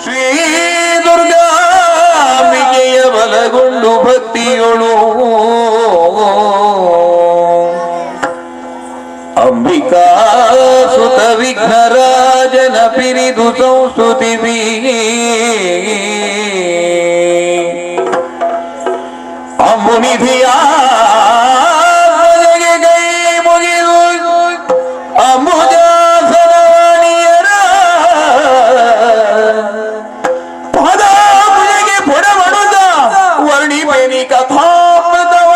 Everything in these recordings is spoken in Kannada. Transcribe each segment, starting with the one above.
ಶ್ರೀ ದುರ್ಗಾಂಬಿಕೆಯ ಬಲಗೊಂಡು ಭಕ್ತಿಯೊಳು ಅಂಬಿಕಾ ಸುತ ವಿಘ್ನರಾಜನ ಪಿರಿದು ಸಂಸ್ತುತಿಸಿ ಅಮುನಿಧಿಯ ಗೈ ಮುಗಿದು ಅಮುಜಾಸನವಾಣಿಯರ ಪಾದಾಪುಜಗೆ ಪುರಮಡುದ ವರ್ಣಿಪೇನಿ ಕಥಾಮೃತವ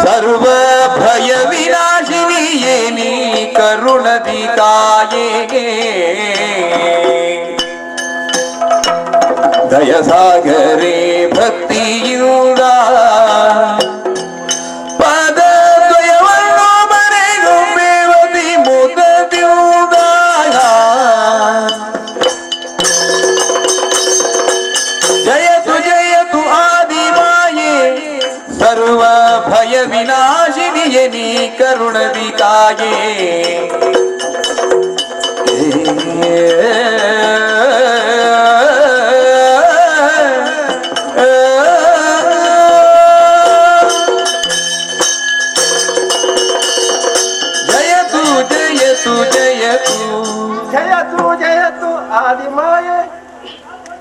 ಸರ್ವ ಭಯ ವಿನಾಶಿನಿಯೇ ನೀ ಕರುಣದಿ ಕಾಯೇ ದಯಸಾಗರೇ ಭಕ್ತಿಯುಗ ಪದದ್ವಯವನ್ನು ಮರೆಗೊಂಬೇವತಿ ಮುದದ್ಯುಗ ಜಯತು ಆದಿಮಾಯೇ ಸರ್ವ ಭಯ ವಿನಾಶಿನಿಯೇ ನೀ ಕರುಣದಿ ಕಾಯೇ ಜಯತು ಜಯತು ಜಯತು ಜಯತು ಜಯತು ಆದಿಮಾಯೆ.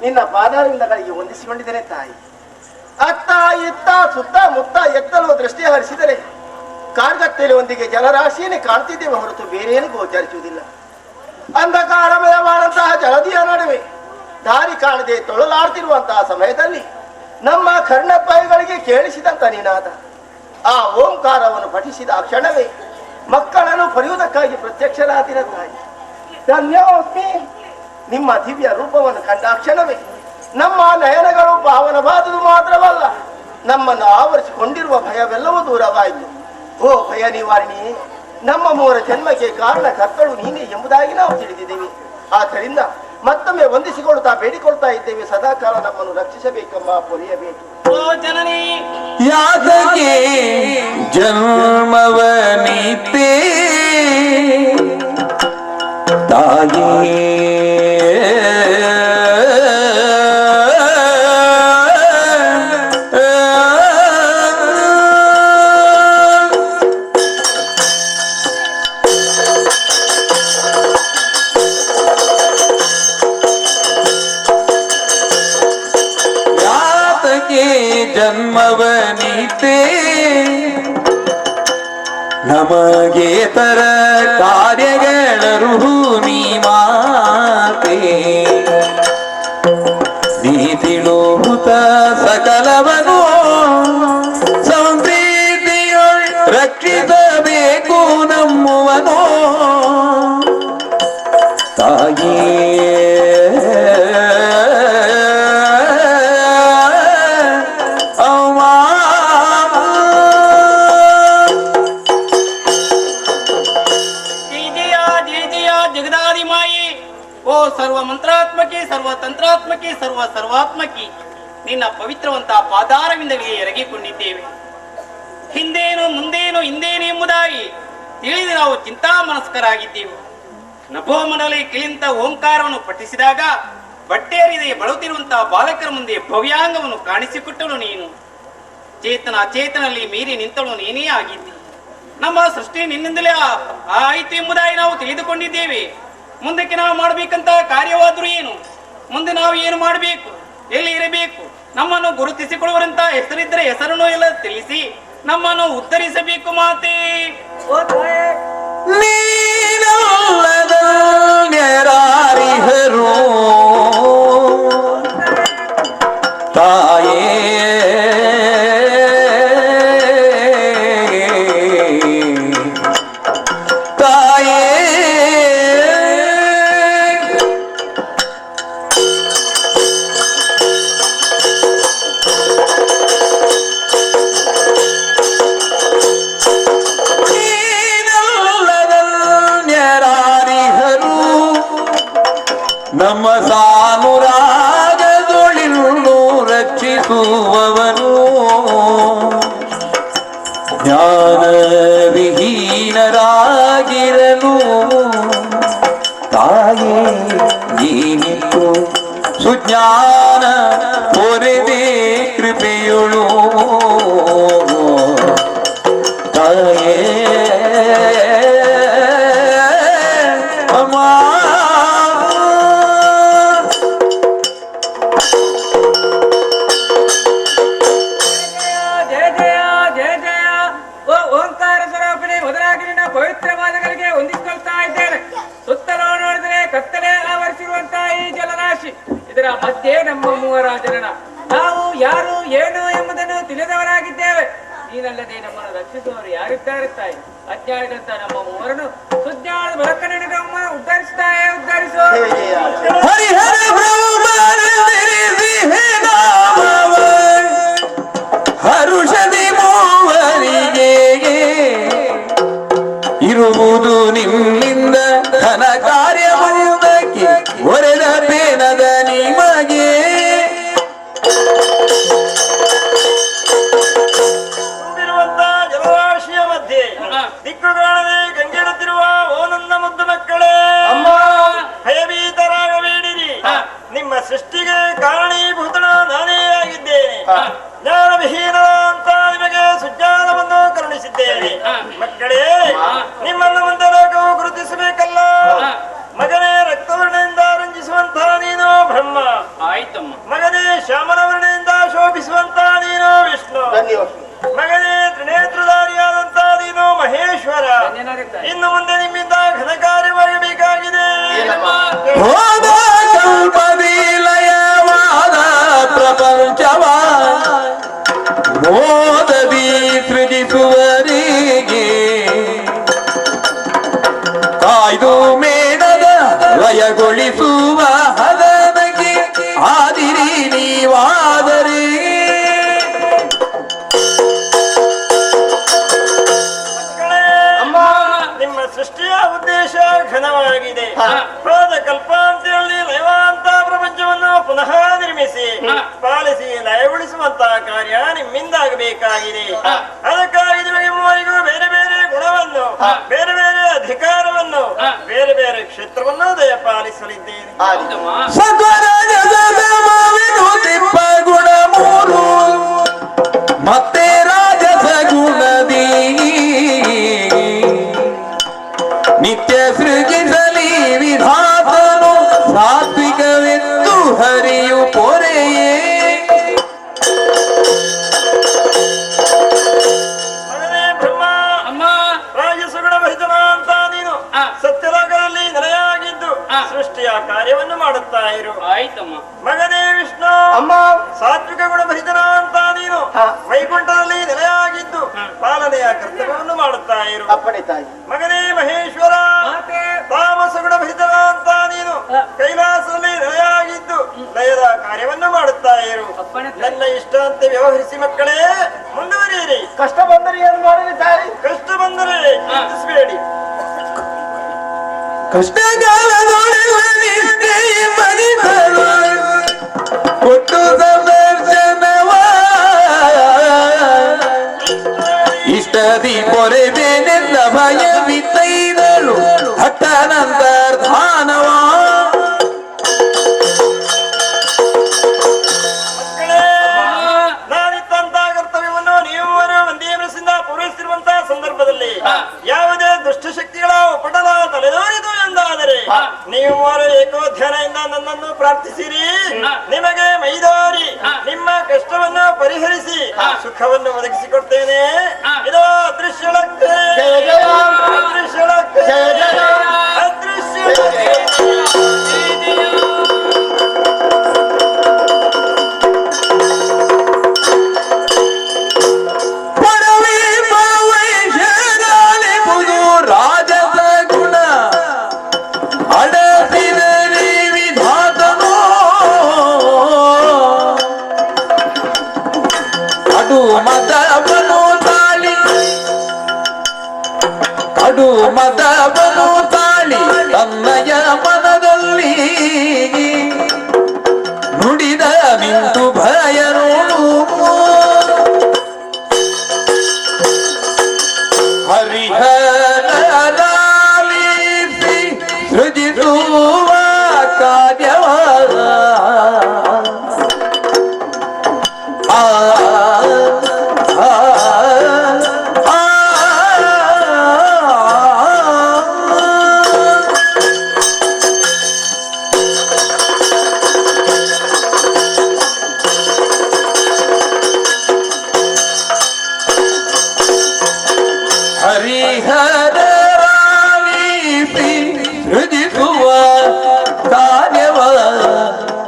ನಿನ್ನ ಪಾದಾರವಿಂದಗಳಿಗೆ ಹೊಂದಿಸಿಕೊಂಡಿದ್ದೇನೆ ತಾಯಿ. ಅತ್ತ ಇತ್ತ ಸುತ್ತ ಮುತ್ತ ಎತ್ತಲು ದೃಷ್ಟಿ ಹರಿಸಿದರೆ ಕಾರ್ಗತ್ತಲೆ ಒಂದಿಗೆ ಜಲರಾಶಿಯನ್ನೇ ಕಾಣ್ತಿದ್ದೇವೆ ಹೊರತು ಬೇರೇನು ಗೋಚರಿಸುವುದಿಲ್ಲ. ಅಂಧಕಾರಮಯವಾದಂತಹ ಜಲದಿಯ ನಡುವೆ ದಾರಿ ಕಾಣದೆ ತೊಳಲಾಡ್ತಿರುವಂತಹ ಸಮಯದಲ್ಲಿ ನಮ್ಮ ಕರ್ಣಪಾಯಿಗಳಿಗೆ ಕೇಳಿಸಿದಂತ ನಿನಾದ ಆ ಓಂಕಾರವನ್ನು ಪಠಿಸಿದ ಆ ಕ್ಷಣವೇ ಮಕ್ಕಳನ್ನು ಪಡೆಯುವುದಕ್ಕಾಗಿ ಪ್ರತ್ಯಕ್ಷರಾದಿರ ತಾಯಿ. ಧನ್ಯೋಸ್ಮಿ. ನಿಮ್ಮ ದಿವ್ಯ ರೂಪವನ್ನು ಕಂಡ ಕ್ಷಣವೇ ನಮ್ಮ ನಯನಗಳು ಪಾವನವಾದುದು ಮಾತ್ರವಲ್ಲ, ನಮ್ಮನ್ನು ಆವರಿಸಿಕೊಂಡಿರುವ ಭಯವೆಲ್ಲವೂ ದೂರವಾಯಿತು. ಓ ಭಯ ನಿವಾರಣಿ, ನಮ್ಮ ಮೂರ ಜನ್ಮಕ್ಕೆ ಕಾರಣ ಕರ್ತಳು ನೀನೇ ಎಂಬುದಾಗಿ ನಾವು ತಿಳಿದಿದ್ದೇವೆ. ಆದ್ದರಿಂದ ಮತ್ತೊಮ್ಮೆ ವಂದಿಸಿಕೊಳ್ತಾ ಬೇಡಿಕೊಳ್ತಾ ಇದ್ದೇವೆ, ಸದಾಕಾಲ ನಮ್ಮನ್ನು ರಕ್ಷಿಸಬೇಕಮ್ಮ, ಪೊರೆಯಬೇಕು. ಯಾತಕ್ಕೆ ಜನ್ಮವನಿತೆ ತಾಯೇ ಜನ್ಮವನಿತೆ ನಮಗೆ ತರ ಕಾರ್ಯಗಳರು ನೀ ಮಾತೆ ನೀ ತಿಳುಹುತ ಸಕಲವನು ಸಂಪ್ರೀತಿಯೊಳ್ ರಕ್ಷಿಸಬೇಕು ನಮ್ಮುವನು ತಾಯೇ ಅಮ್ಮ ಸರ್ವ ತಂತ್ರಾತ್ಮಕಿ ಸರ್ವ ಸರ್ವಾತ್ಮಕಿ ನಿನ್ನ ಪವಿತ್ರವಂತ ಪಾದಾರವಿಂದಗಳಿಗೆ ಎರಗಿಕೊಂಡಿದ್ದೇವೆ. ಹಿಂದೇನು ಮುಂದೇನು ಹಿಂದೇನು ಎಂಬುದಾಗಿ ತಿಳಿದು ನಾವು ಚಿಂತಾಮನಸ್ಕರಾಗಿದ್ದೆವು. ನಭೋಮನಲಿ ಕಿಳಿಂತ ಓಂಕಾರವನ್ನು ಪಠಿಸಿದಾಗ ಬಟ್ಟೆಯರಿದೆ ಬಳಲುತ್ತಿರುವಂತಹ ಬಾಲಕರ ಮುಂದೆ ಭವ್ಯಾಂಗವನ್ನು ಕಾಣಿಸಿಕೊಟ್ಟಳು ನೀನು. ಚೇತನ ಅಚೇತನಲ್ಲಿ ಮೀರಿ ನಿಂತಳು ನೀನೇ ಆಗಿದ್ದಿ. ನಮ್ಮ ಸೃಷ್ಟಿ ನಿನ್ನಿಂದಲೇ ಆಯಿತು ಎಂಬುದಾಗಿ ನಾವು ತಿಳಿದುಕೊಂಡಿದ್ದೇವೆ. ಮುಂದಕ್ಕೆ ನಾವು ಮಾಡಬೇಕಂತ ಕಾರ್ಯವಾದರೂ ಏನು, ಮುಂದೆ ನಾವು ಏನು ಮಾಡಬೇಕು, ಎಲ್ಲಿ ಇರಬೇಕು, ನಮ್ಮನ್ನು ಗುರುತಿಸಿಕೊಳ್ಳುವಂತ ಹೆಸರಿದ್ದರೆ ಹೆಸರನ್ನು ಎಲ್ಲ ತಿಳಿಸಿ ನಮ್ಮನ್ನು ಉತ್ತರಿಸಬೇಕು ಮಾತೆ. ನೀನಲ್ಲದನ್ಯರಾರಿಹರು ತಾಯೇ ತಾಯೇ ನಮ್ಮ ಸಾನುರಾಗದೊಳಿನ್ನು ರಕ್ಷಿಸುವವನು ಜ್ಞಾನವಿಹೀನರಾಗಿರಲು ತಾಯೇ ನೀನಿತ್ತು ಸುಜ್ಞಾನ ಪೊರೆದೆ ಕೃಪೆಯುಳು ತಾಯೇ ಅಮ್ಮ. ಪವಿತ್ರವಾದಗಳಿಗೆ ಹೊಂದಿಸಿಕೊಳ್ತಾ ಇದ್ದೇನೆ. ಸುತ್ತಲೂ ನೋಡಿದರೆ ಕತ್ತಲೆ ಆವರಿಸಿರುವಂತಹ ಈ ಜಲರಾಶಿ, ಇದರ ಮಧ್ಯೆ ನಮ್ಮ ಮೂವರ ಜನನ. ನಾವು ಯಾರು ಏನು ಎಂಬುದನ್ನು ತಿಳಿದವರಾಗಿದ್ದೇವೆ. ನೀನಲ್ಲದೆ ನಮ್ಮನ್ನು ರಕ್ಷಿಸುವವರು ಯಾರಿದ್ದಾರೆ ತಾಯಿ? ಅಜ್ಞಾನದಂತ ನಮ್ಮ ಮೂವರನ್ನು ಸುಜ್ಞಾನದ ಬೆಳಕನ್ನು ನಮ್ಮನ್ನು ಉದ್ಧರಿಸುತ್ತಾಯೇ, ಉದ್ಧರಿಸು. ಹರಿಹರ ಹರುಷದಿ ಮೂವರಿಗೆ ಇರುವುದು ನಿಮ್ಮಿಂದ ಧನ ಕಾರ್ಯವುದಕ್ಕೆ ಒರೆದ ಬೇನದ ನಿಮಗೆ ತುಂಬಿರುವಂತಹ ಜಲರಾಶಿಯ ಮಧ್ಯೆ ದಿಕ್ಕುಗಾಣದೆ ಗಂಗೆಡುತ್ತಿರುವ ಓ ನನ್ನ ಮುದ್ದು ಮಕ್ಕಳೇ, ಭಯಭೀತರಾಗಬೇಡಿರಿ. ನಿಮ್ಮ ಸೃಷ್ಟಿಗೆ ಕಾರಣೀಭೂತನ ನಾನೇ ಆಗಿದ್ದೇನೆ. ಜ್ಞಾನವಿಹೀನ ಅಂತ ನಿಮಗೆ ಸುಜ್ಞಾನವನ್ನು ಕರುಣಿಸಿದ್ದೇನೆ. ಮಕ್ಕಳೇ, ನಿಮ್ಮನ್ನು ಮುಂದೆ ಲೋಕವು ಗುರುತಿಸಬೇಕಲ್ಲ. ಮಗನೇ ರಕ್ತವರ್ಣೆಯಿಂದ ರಂಜಿಸುವಂತಹ ನೀನು ಬ್ರಹ್ಮ. ಆಯ್ತಮ್ಮ. ಮಗನೇ ಶ್ಯಾಮಲವರ್ಣೆಯಿಂದ ಶೋಭಿಸುವಂತಹ ನೀನು ವಿಷ್ಣು. ಮಗನೇ ತ್ರಿನೇತ್ರಧಾರಿಯಾದಂತಹ ನೀನು ಮಹೇಶ್ವರ. ಇನ್ನು ಮುಂದೆ ನಿಮ್ಮಿಂದ ಘನ ಕಾರ್ಯವಾಗಬೇಕಾಗಿದೆ. ಹೋದ ಕಲ್ಪದಿ ಲಯವಾದ ಪ್ರಪಂಚವ ಮೋದದಿ ಸೃಜಿಸುವರಿಗೆ ಕಾಯ್ದು ಮೇಣದ ಲಯಗೊಳಿಸುವ ಹದನಗೆ ಆದಿರಿ ನೀವಾದರೆ. ನಿಮ್ಮ ಸೃಷ್ಟಿಯ ಉದ್ದೇಶ ಘನವಾಗಿದೆ. ಹೋದ ಕಲ್ಪಾಂತರಲ್ಲಿ ಲಯವಾಂತ ಪ್ರಪಂಚವನ್ನು ಪುನಃ ನಿರ್ಮಿಸಿ ಪಾಲಿಸಿ ಲಯಗೊಳಿಸುವಂತಹ ಕಾರ್ಯ ನಿಮ್ಮಿಂದಾಗಬೇಕಾಗಿದೆ. ಅದಕ್ಕಾಗಿ ನಿಮಗೆ ಮೂವರಿಗೂ ಬೇರೆ ಬೇರೆ ಗುಣವನ್ನು, ಬೇರೆ ಬೇರೆ ಅಧಿಕಾರವನ್ನು, ಬೇರೆ ಬೇರೆ ಕ್ಷೇತ್ರವನ್ನು ದಯಪಾಲಿಸಲಿದ್ದೇನೆ. ಸತ್ವರ ಜಗದ ವಿನುತಿಪ್ಪ ಗುಣ ಮೂರು ಮತ್ತೆ ರಾಜಸ ಗುಣದಿ ನಿತ್ಯ ಸೃಜಿಸಲಿ ವಿಧಾತನು ಸಾತ್ವಿಕವೆಂದು ಹರಿಯು ಪೊರೆಯೇ. ಮಗನೇ ಬ್ರಹ್ಮ, ರಾಜಸುಗುಣ ಭರಿತನ ಅಂತ ನೀನು ಸತ್ಯಲೋಕದಲ್ಲಿ ನೆಲೆಯಾಗಿದ್ದು ಸೃಷ್ಟಿಯ ಕಾರ್ಯವನ್ನು ಮಾಡುತ್ತಾ ಇರು. ಆಯ್ತಮ್ಮ. ಮಗನೇ ವಿಷ್ಣು, ಸಾತ್ವಿಕ ಗುಣ ಭರಿತನ ಅಂತ ನೀನು ವೈಕುಂಠದಲ್ಲಿ ನೆಲೆಯಾಗಿದ್ದು ಪಾಲನೆಯ ಕರ್ತವ್ಯವನ್ನು ಮಾಡುತ್ತಾ ಇರು. ಮಗನೇ ಮಹೇಶ್ವರ, ತಾಮಸ ಗುಣ ಭರಿತನ ಅಂತ ನೀನು ಕೈಲಾಸದಲ್ಲಿ ನೆಲೆಯಾಗಿದ್ದು ಲಯದ ಕಾರ್ಯವನ್ನು ಮಾಡುತ್ತಾ ಇರು. ನನ್ನ ಇಷ್ಟ ಅಂತ ವ್ಯವಹರಿಸಿ ಮಕ್ಕಳೇ ಮುಂದುವರಿಯಿರಿ. ಕಷ್ಟ ಬಂದರೆ ಏನು ಮಾಡಲಿ ತಾಯಿ? ಕಷ್ಟ ಬಂದರೆ ಚಿಂತಿಸಬೇಡಿ. ಕಷ್ಟಕಾಲದೊಳೆವ ನಿಷ್ಠೆಯ ಮನಿತರು ಕೊಟ್ಟು ಸಂದರ್ಶನವ ಇಷ್ಟದಿ ಪೊರೆದೇನೆಂದ ಭಯ ಬಿತ್ತೈದಳು ಹಠನಂತರ್ಧಾನವ ಸಂದರ್ಭದಲ್ಲಿ ಯಾವುದೇ ದುಷ್ಟಶಕ್ತಿಗಳ ಉಪಟಳ ತಲೆದೋರಿತು ಎಂದಾದರೆ ನೀವು ಏಕೋಧ್ಯಾನದಿಂದ ನನ್ನನ್ನು ಪ್ರಾರ್ಥಿಸಿರಿ, ನಿಮಗೆ ಮೈದೋರಿ ನಿಮ್ಮ ಕಷ್ಟವನ್ನು ಪರಿಹರಿಸಿ ಸುಖವನ್ನು ಒದಗಿಸಿಕೊಡ್ತೇನೆ. ಇದೋ ಅದೃಶ್ಯಳಕ್ಕೆ ಅದೃಶ್ಯಳಕ್ಕೆ ಅದೃಶ್ಯಳಕ್ಕೆ ಮದವನು ತಾಳಿ ತನ್ನಯ ಮನದಲ್ಲಿ ನುಡಿದ ನಿಂತು ಭಯರೋಳು ಹರಿಹರಲಾಲಿಸಿ ಸೃಜಿಸುವ ಕಾರ್ಯವ ಹರಿಹರಲಾಲಿಸಿ ಸೃಜಿಸುವ ಕಾರ್ಯವ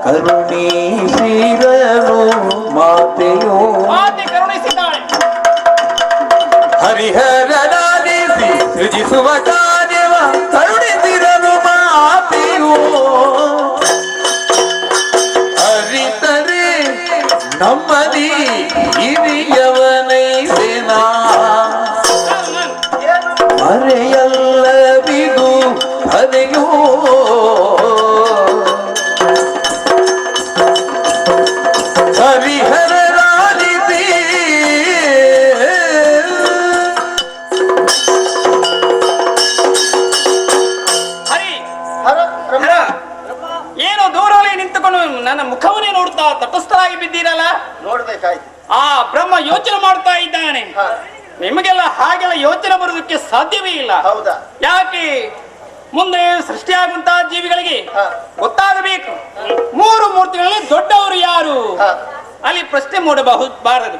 ಕರುಣಿಸಿರಲು ಮಾತೆಯೋ ಕರುಣಿಸಿದ್ದಾಳೆ. ಹರಿಹರಲಾಲಿಸಿ ಸೃಜಿಸುವ ಕಾರ್ಯವ ಕರುಣಿಸಿರಲು ಮಾತೆಯೋ ಅರಿತರೆ ನಮ್ಮದಿ ಹಿರಿಯವನೈಸೆನಾ ಮರೆಯಲ್ಲವಿದು ಹರೆಯೋ ಹರಿಹರಲಾಲಿಸಿ ಹರಿ ಏನು ದೂರದಲ್ಲಿ ನಿಂತುಕೊಂಡು ನನ್ನ ಮುಖವನ್ನೇ ನೋಡುತ್ತಾ ತಟಸ್ಥರಾಗಿ ಬಿದ್ದೀರಲ್ಲ? ನೋಡ್ಬೇಕಾಯ್ತು. ಆ ಬ್ರಹ್ಮ ಯೋಚನೆ ಮಾಡ್ತಾ ಇದ್ದಾನೆ. ನಿಮಗೆಲ್ಲ ಹಾಗೆಲ್ಲ ಯೋಚನೆ ಬರೋದಕ್ಕೆ ಸಾಧ್ಯವೇ ಇಲ್ಲ. ಹೌದಾ? ಯಾಕೆ ಮುಂದೆ ಸೃಷ್ಟಿಯಾಗುವಂತಹ ಜೀವಿಗಳಿಗೆ ಗೊತ್ತಾಗಬೇಕು ಮೂರು ಮೂರ್ತಿಗಳಲ್ಲಿ ದೊಡ್ಡವರು ಯಾರು, ಅಲ್ಲಿ ಪ್ರಶ್ನೆ ಮೂಡಬಹುದಾರದು.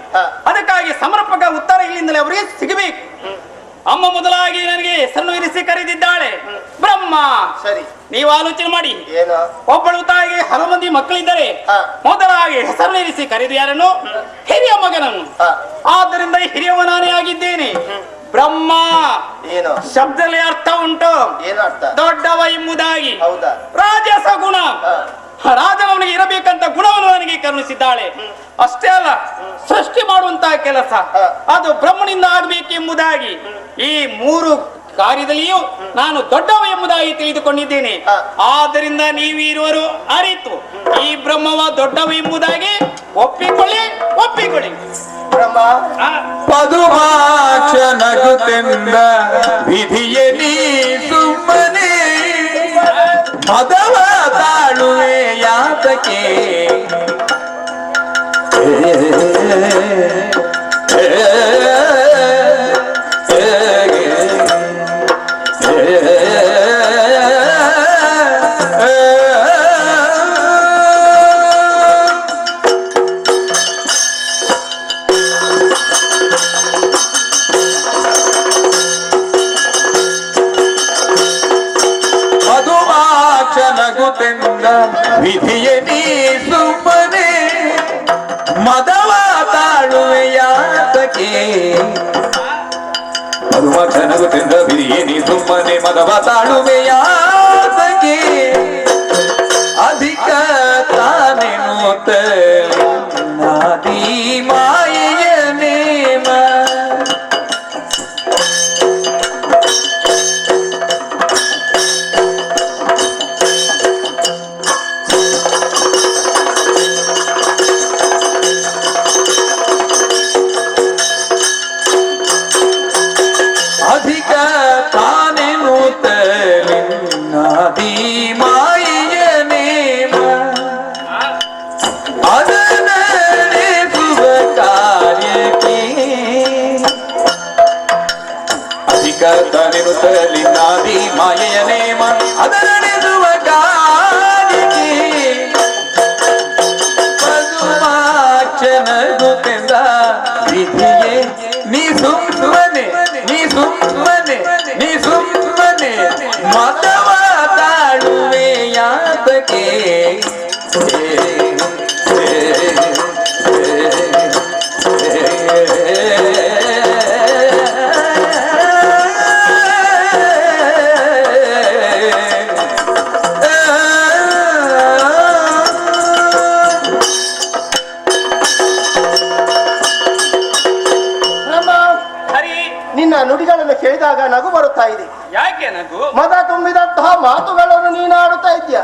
ಅದಕ್ಕಾಗಿ ಸಮರ್ಪಕ ಉತ್ತರ ಇಲ್ಲಿಂದಲೇ ಅವರಿಗೆ ಸಿಗಬೇಕು. ಅಮ್ಮ ಮೊದಲಾಗಿ ನನಗೆ ಹೆಸರನ್ನು ಇರಿಸಿ ಕರೆದಿದ್ದಾಳೆ ಬ್ರಹ್ಮ. ಸರಿ, ನೀವು ಆಲೋಚನೆ ಮಾಡಿ. ಏನು? ಒಬ್ಬಳು ತಾಯಿಗೆ ಹಲವು ಮಂದಿ ಮಕ್ಕಳಿದ್ದರೆ ಮೊದಲಾಗಿ ಹೆಸರನ್ನು ಇರಿಸಿ ಕರೆದು ಯಾರನ್ನು? ಹಿರಿಯ ಮಗನನ್ನು. ಆದ್ದರಿಂದ ಹಿರಿಯವ ನಾನೇ ಆಗಿದ್ದೇನೆ. ಬ್ರಹ್ಮ ಏನು ಶಬ್ದದಲ್ಲಿ ಅರ್ಥ ಉಂಟು. ಏನು ಅರ್ಥ? ದೊಡ್ಡವ ಎಂಬುದಾಗಿ. ಹೌದಾ? ರಾಜಸ ಗುಣ. ರಾಜನವನಿಗೆ ಇರಬೇಕಂತ ಗುಣವನ್ನು ನನಗೆ ಕರುಣಿಸಿದ್ದಾಳೆ. ಅಷ್ಟೇ ಅಲ್ಲ, ಸೃಷ್ಟಿ ಮಾಡುವಂತಹ ಕೆಲಸ ಅದು ಬ್ರಹ್ಮನಿಂದ ಆಗಬೇಕೆಂಬುದಾಗಿ ಈ ಮೂರು ಕಾರ್ಯದಲ್ಲಿಯೂ ನಾನು ದೊಡ್ಡವ ಎಂಬುದಾಗಿ ತಿಳಿದುಕೊಂಡಿದ್ದೇನೆ. ಆದ್ದರಿಂದ ನೀವಿರುವರು ಅರಿತು ಈ ಬ್ರಹ್ಮವ ದೊಡ್ಡವ ಎಂಬುದಾಗಿ ಒಪ್ಪಿಕೊಳ್ಳಿ. ಬ್ರಹ್ಮ ಪದುಮಾಕ್ಷ ನಗುತ್ತೆಂದ ವಿಧಿಯ ನೀ ಸುಮ್ಮನೆ ಮದವ ತಾಳುವೆ ಯಾತಕ್ಕೆ ವಿಧಿಯ ನೀ ಸುಮ್ಮನೆ ಮದವ ತಾಳುವೆ ಯಾತಕ್ಕೆ ಮಧುಮಕ್ಷ ನಗುತ್ತಿಂದ ವಿಧಿಯ ನೀ ಸುಮ್ಮನೆ ಮದವ ತಾಳುವೆ ಯಾತಕ್ಕೆ ಅಧಿಕ ತಾನೆನ್ನುತ್ತ ನಾದಿ ಮಾಯೆಯ ನೇಮ ಕತನಿರುತ್ತಲಿನಾದಿ ಮಾಯೆಯ ನೇಮ ಅದರಣಿಸುವ ಕಾಲಿಗೆ ಪದುಮಾಚನಗುತ್ತೆಂದ ವಿಧಿಯೇ ನೀ ಸುಮ್ಮನೆ ಮತವ ತಾಳುವೆ ಯಾತಕ್ಕೆ ನಿನ್ನ ನುಡಿಗಳನ್ನು ಕೇಳಿದಾಗ ನಗು ಬರುತ್ತಾ ಇದೆ. ಯಾಕೆ ನಗು? ಮದ ತುಂಬಿದಂತಹ ಮಾತುಗಳನ್ನು ನೀನಾಡುತ್ತಾ ಇದ್ದೀಯ.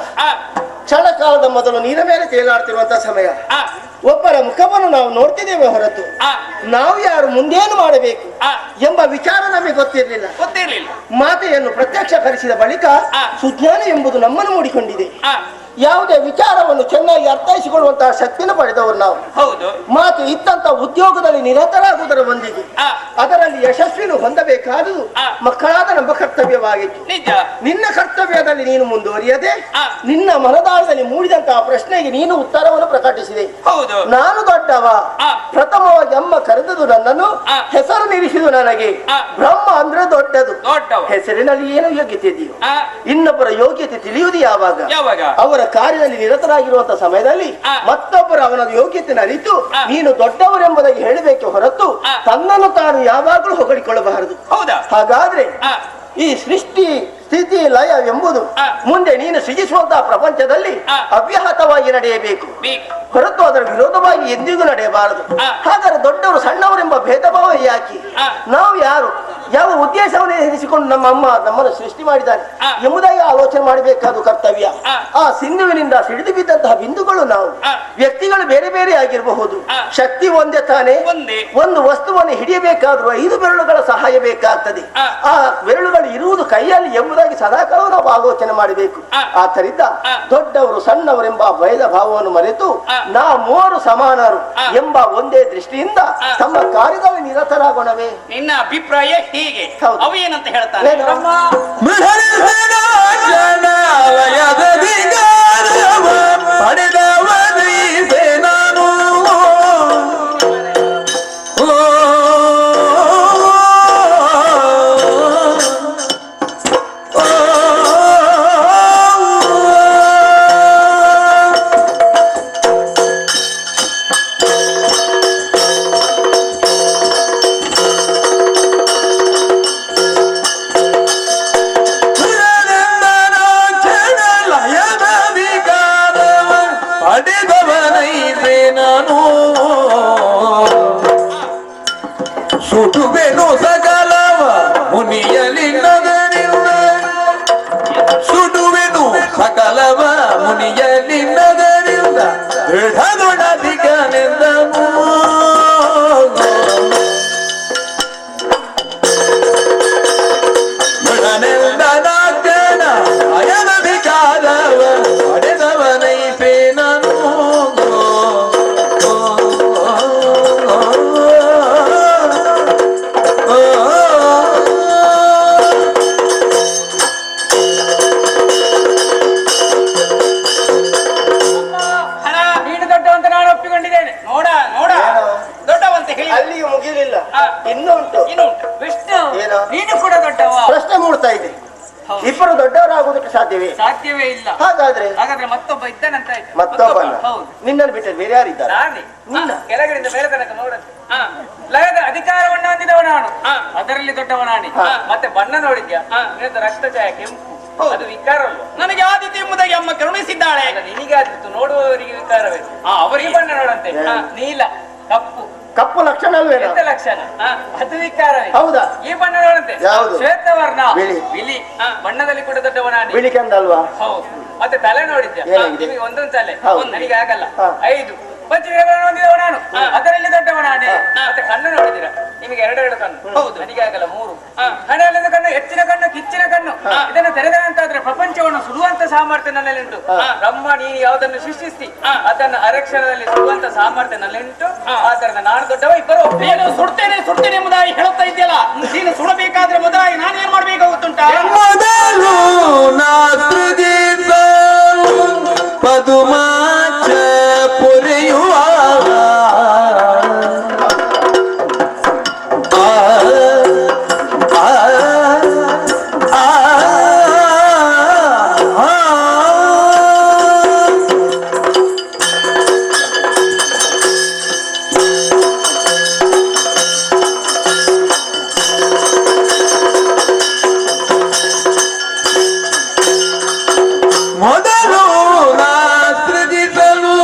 ಕ್ಷಣ ಕಾಲದ ಮೊದಲು ನೀರ ಮೇಲೆ ತೇಲಾಡ್ತಿರುವಂತಹ ಸಮಯ. ಒಬ್ಬರ ಮುಖವನ್ನು ನಾವು ನೋಡ್ತಿದ್ದೇವೆ ಹೊರತು ನಾವು ಯಾರು ಮುಂದೇನು ಮಾಡಬೇಕು ಎಂಬ ವಿಚಾರ ನಮಗೆ ಗೊತ್ತಿರಲಿಲ್ಲ. ಮಾತೆಯನ್ನು ಪ್ರತ್ಯಕ್ಷಕರಿಸಿದ ಬಳಿಕ ಸುಜ್ಞಾನ ಎಂಬುದು ನಮ್ಮನ್ನು ಮೂಡಿಕೊಂಡಿದೆ. ಯಾವುದೇ ವಿಚಾರವನ್ನು ಚೆನ್ನಾಗಿ ಅರ್ಥೈಸಿಕೊಳ್ಳುವಂತಹ ಶಕ್ತಿಯನ್ನು ಪಡೆದವರು ನಾವು. ಹೌದು. ಮಾತು ಇತ್ತಂತ ಉದ್ಯೋಗದಲ್ಲಿ ನಿರತರಾಗುವುದರ ಒಂದಿಗೆ ಅದರಲ್ಲಿ ಯಶಸ್ವಿಯನ್ನು ಹೊಂದಬೇಕಾದುದು ಮಕ್ಕಳಾದ ನಮ್ಮ ಕರ್ತವ್ಯವಾಗಿತ್ತು. ನಿನ್ನ ಕರ್ತವ್ಯದಲ್ಲಿ ನೀನು ಮುಂದುವರಿಯದೆ ನಿನ್ನ ಮನದಾಳದಲ್ಲಿ ಮೂಡಿದಂತಹ ಪ್ರಶ್ನೆಗೆ ನೀನು ಉತ್ತರವನ್ನು ಪ್ರಕಟಿಸಿದೆ. ಹೌದು. ನಾನು ದೊಡ್ಡವ, ಪ್ರಥಮವಾಗಿ ಅಮ್ಮ ಕರೆದುದು ನನ್ನನ್ನು, ಹೆಸರು ನಿಲ್ಲಿಸಿದು ನನಗೆ. ಬ್ರಹ್ಮ ಅಂದ್ರೆ ದೊಡ್ಡದು, ಹೆಸರಿನಲ್ಲಿ ಏನು ಯೋಗ್ಯತೆ ಇದೆಯೋ ಇನ್ನೊಬ್ಬರ ಯೋಗ್ಯತೆ ತಿಳಿಯುವುದು ಯಾವಾಗ? ಅವರ ಕಾರ್ಯದಲ್ಲಿ ನಿರತರಾಗಿರುವಂತಹ ಸಮಯದಲ್ಲಿ ಮತ್ತೊಬ್ಬರು ಅವನ ಯೋಗ್ಯತೆಯನ್ನು ಅರಿತು ನೀನು ದೊಡ್ಡವರೆಂಬುದಾಗಿ ಹೇಳಬೇಕೆ ಹೊರತು ತನ್ನನ್ನು ತಾನು ಯಾವಾಗಲೂ ಹೊಗಳಿಕೊಳ್ಳಬಾರದು. ಹಾಗಾದ್ರೆ ಈ ಸೃಷ್ಟಿ ಸ್ಥಿತಿ ಲಯ ಎಂಬುದು ಮುಂದೆ ನೀನು ಸೃಜಿಸುವಂತಹ ಪ್ರಪಂಚದಲ್ಲಿ ಅವ್ಯಾಹತವಾಗಿ ನಡೆಯಬೇಕು ಹೊರತು ಅದರ ವಿರೋಧವಾಗಿ ಎಂದಿಗೂ ನಡೆಯಬಾರದು. ಹಾಗಾದ್ರೆ ದೊಡ್ಡವರು ಸಣ್ಣವರೆಂಬ ಭೇದ ಭಾವ ಯಾಕೆ? ನಾವು ಯಾರು, ಯಾವ ಉದ್ದೇಶವನ್ನು ಎನಿಸಿಕೊಂಡು ನಮ್ಮ ಅಮ್ಮ ನಮ್ಮನ್ನು ಸೃಷ್ಟಿ ಮಾಡಿದ್ದಾರೆ ಎಂಬುದಾಗಿ ಆಲೋಚನೆ ಮಾಡಬೇಕಾದ ಕರ್ತವ್ಯ. ಆ ಸಿಂಧುವಿನಿಂದ ಸಿಡಿದು ಬಿದ್ದಂತಹ ಬಿಂದುಗಳು ನಾವು. ವ್ಯಕ್ತಿಗಳು ಬೇರೆ ಬೇರೆ ಆಗಿರಬಹುದು, ಶಕ್ತಿ ಒಂದೇ ತಾನೇ. ಒಂದು ವಸ್ತುವನ್ನು ಹಿಡಿಯಬೇಕಾದ್ರೂ 5 ಬೆರಳುಗಳ ಸಹಾಯ ಬೇಕಾಗ್ತದೆ. ಆ ಬೆರಳುಗಳು ಇರುವುದು ಕೈಯಲ್ಲಿ ಎಂಬುದಾಗಿ ಸದಾಕಾಲ ನಾವು ಆಲೋಚನೆ ಮಾಡಬೇಕು. ಆದ್ದರಿಂದ ದೊಡ್ಡವರು ಸಣ್ಣವರೆಂಬ ಭೇದ ಭಾವವನ್ನು ಮರೆತು ನಾವು 3 ಸಮಾನರು ಎಂಬ ಒಂದೇ ದೃಷ್ಟಿಯಿಂದ ತಮ್ಮ ಕಾರ್ಯದಲ್ಲಿ ನಿರತರಾಗೋಣವೇ. ನಿನ್ನ ಅಭಿಪ್ರಾಯ ಹೀಗೆ. ಅವು ಏನಂತ ಹೇಳ್ತಾರೆ? ಸುಡುವೆನು ಸಕಲವ ಮುನಿಯಲಿಲ್ಲದರಿಂದ, ಸುಡುವೆನು ಸಕಲವ ಮುನಿಯಲಿಲ್ಲದರಿಂದ ದೃಢದೊಡದಿಗನೆಂದನು. ಮೃಡನೆಂದನಾಗ್ತನ ಅಯನದಿಕಾದವ ಪಡೆದವನೈಪೆ ನಾನು. ಅಲ್ಲಿಗೆ ಮುಗಿಲಿಲ್ಲ, ಇನ್ನೂ ಉಂಟು. ವಿಷ್ಣು, ನೀನು ಕೂಡ ದೊಡ್ಡವ. ಪ್ರಶ್ನೆ ಮೂಡ್ತಾ ಇದೆ, ಇಬ್ಬರು ದೊಡ್ಡವರಾಗುವುದಕ್ಕೆ ಸಾಧ್ಯವೇ ಇಲ್ಲ. ಹಾಗಾದ್ರೆ ಮತ್ತೊಬ್ಬ ಇದ್ದಾನಂತ. ಮತ್ತೊಬ್ಬನ ನಿನ್ನನ್ನು ಬಿಟ್ಟರೆ ಬೇರೆ ಯಾರಿದ್ದಾರೆ? ಕೆಳಗಡೆಯಿಂದ ಮೇಲೆ ತನಕ ನೋಡಂತೆ ಲಯದ ಅಧಿಕಾರವನ್ನು ಹೊಂದಿದವ ನಾನು, ಅದರಲ್ಲಿ ದೊಡ್ಡವ ನಾನಿ. ಮತ್ತೆ ಬಣ್ಣ ನೋಡಿದ್ಯಾ? ರಕ್ತ ಛಾಯ ಕೆಂಪು, ಅದು ವಿಕಾರ ಅಲ್ವ? ನನಗೆ ಆದಿತ್ಯ ಎಂಬುದಾಗಿ ಅಮ್ಮ ಕರುಣಿಸಿದ್ದಾಳೆ. ನಿನಗೆ ಆದಿತ್ತು, ನೋಡುವವರಿಗೆ ವಿಕಾರವೇ. ಅವರಿಗೆ ಬಣ್ಣ ನೋಡಂತೆ ನೀಲ, ಕಪ್ಪು. ಕಪ್ಪು ಲಕ್ಷಣ ಅಲ್ವೇನೋ? ಲಕ್ಷಣ, ಅದು ವಿಕಾರವೇ. ಹೌದಾ? ಈ ಬಣ್ಣ ನೋಡಂತೆ ಶ್ವೇತವರ್ಣ, ಬಿಳಿ. ಬಣ್ಣದಲ್ಲಿ ಕೂಡ ದೊಡ್ಡವ ನಾನಿ. ಬಿಳಿ ಕಂದಲ್ವಾ? ಹೌದು. ಮತ್ತೆ ತಲೆ ನೋಡಿದ್ಯಾ? ನಿಮಗೆ ಒಂದೊಂದು ತಲೆ, ನನಗೆ ಆಗಲ್ಲ. 5 ಪಂಚವಿರಗಳನ್ನು ಹೊಂದಿದವ ನಾನು, ಅದರಲ್ಲಿ ದೊಡ್ಡವ ನಾನೇ. ಮತ್ತೆ ಕಣ್ಣು ನೋಡಿದಿರ? ನಿಮಗೆ 2 ಕಣ್ಣು. ಹೌದು, ನನಗೆ ಆಗಲ್ಲ 3. ಹಣೆಯಲ್ಲಿಂದ ಕಣ್ಣು, ಹೆಚ್ಚಿನ ಕಣ್ಣು, ಕಿಚ್ಚಿನ ಕಣ್ಣು. ಇದನ್ನು ತೆರೆದ ಅಂತಾದ್ರೆ ಪ್ರಪಂಚವನ್ನು ಸುಡುವಂತ ಸಾಮರ್ಥ್ಯ ನನ್ನಲ್ಲಿಂಟು. ಬ್ರಹ್ಮ ನೀನು ಯಾವುದನ್ನು ಸೃಷ್ಟಿಸಿ ಅದನ್ನು ಅರಕ್ಷಣದಲ್ಲಿ ಸುಡುವಂತ ಸಾಮರ್ಥ್ಯ ನನ್ನಲ್ಲಿಂಟು. ಆದ್ದರಿಂದ ನಾನು ದೊಡ್ಡವ, ಇಬ್ಬರು ನೀನು ಸುಡ್ತೇನೆ ಸುಡ್ತೇನೆ ಎಂಬುದಾಗಿ ಹೇಳುತ್ತಾ ಇದೆಯಲ್ಲ, ನೀನು ಸುಡಬೇಕಾದ್ರೆ ಮೊದಲಾಗಿ ನಾನು ಏನ್ ಮಾಡ್ಬೇಕಾಗುತ್ತುಂಟಾ? ಮೊದಲು ನಾಸೃಜಿತ ಪದುಮಾಚ ಪೊರೆಯುವ ಮೊದಲು ನಾ ಸೃಜಿಸಲು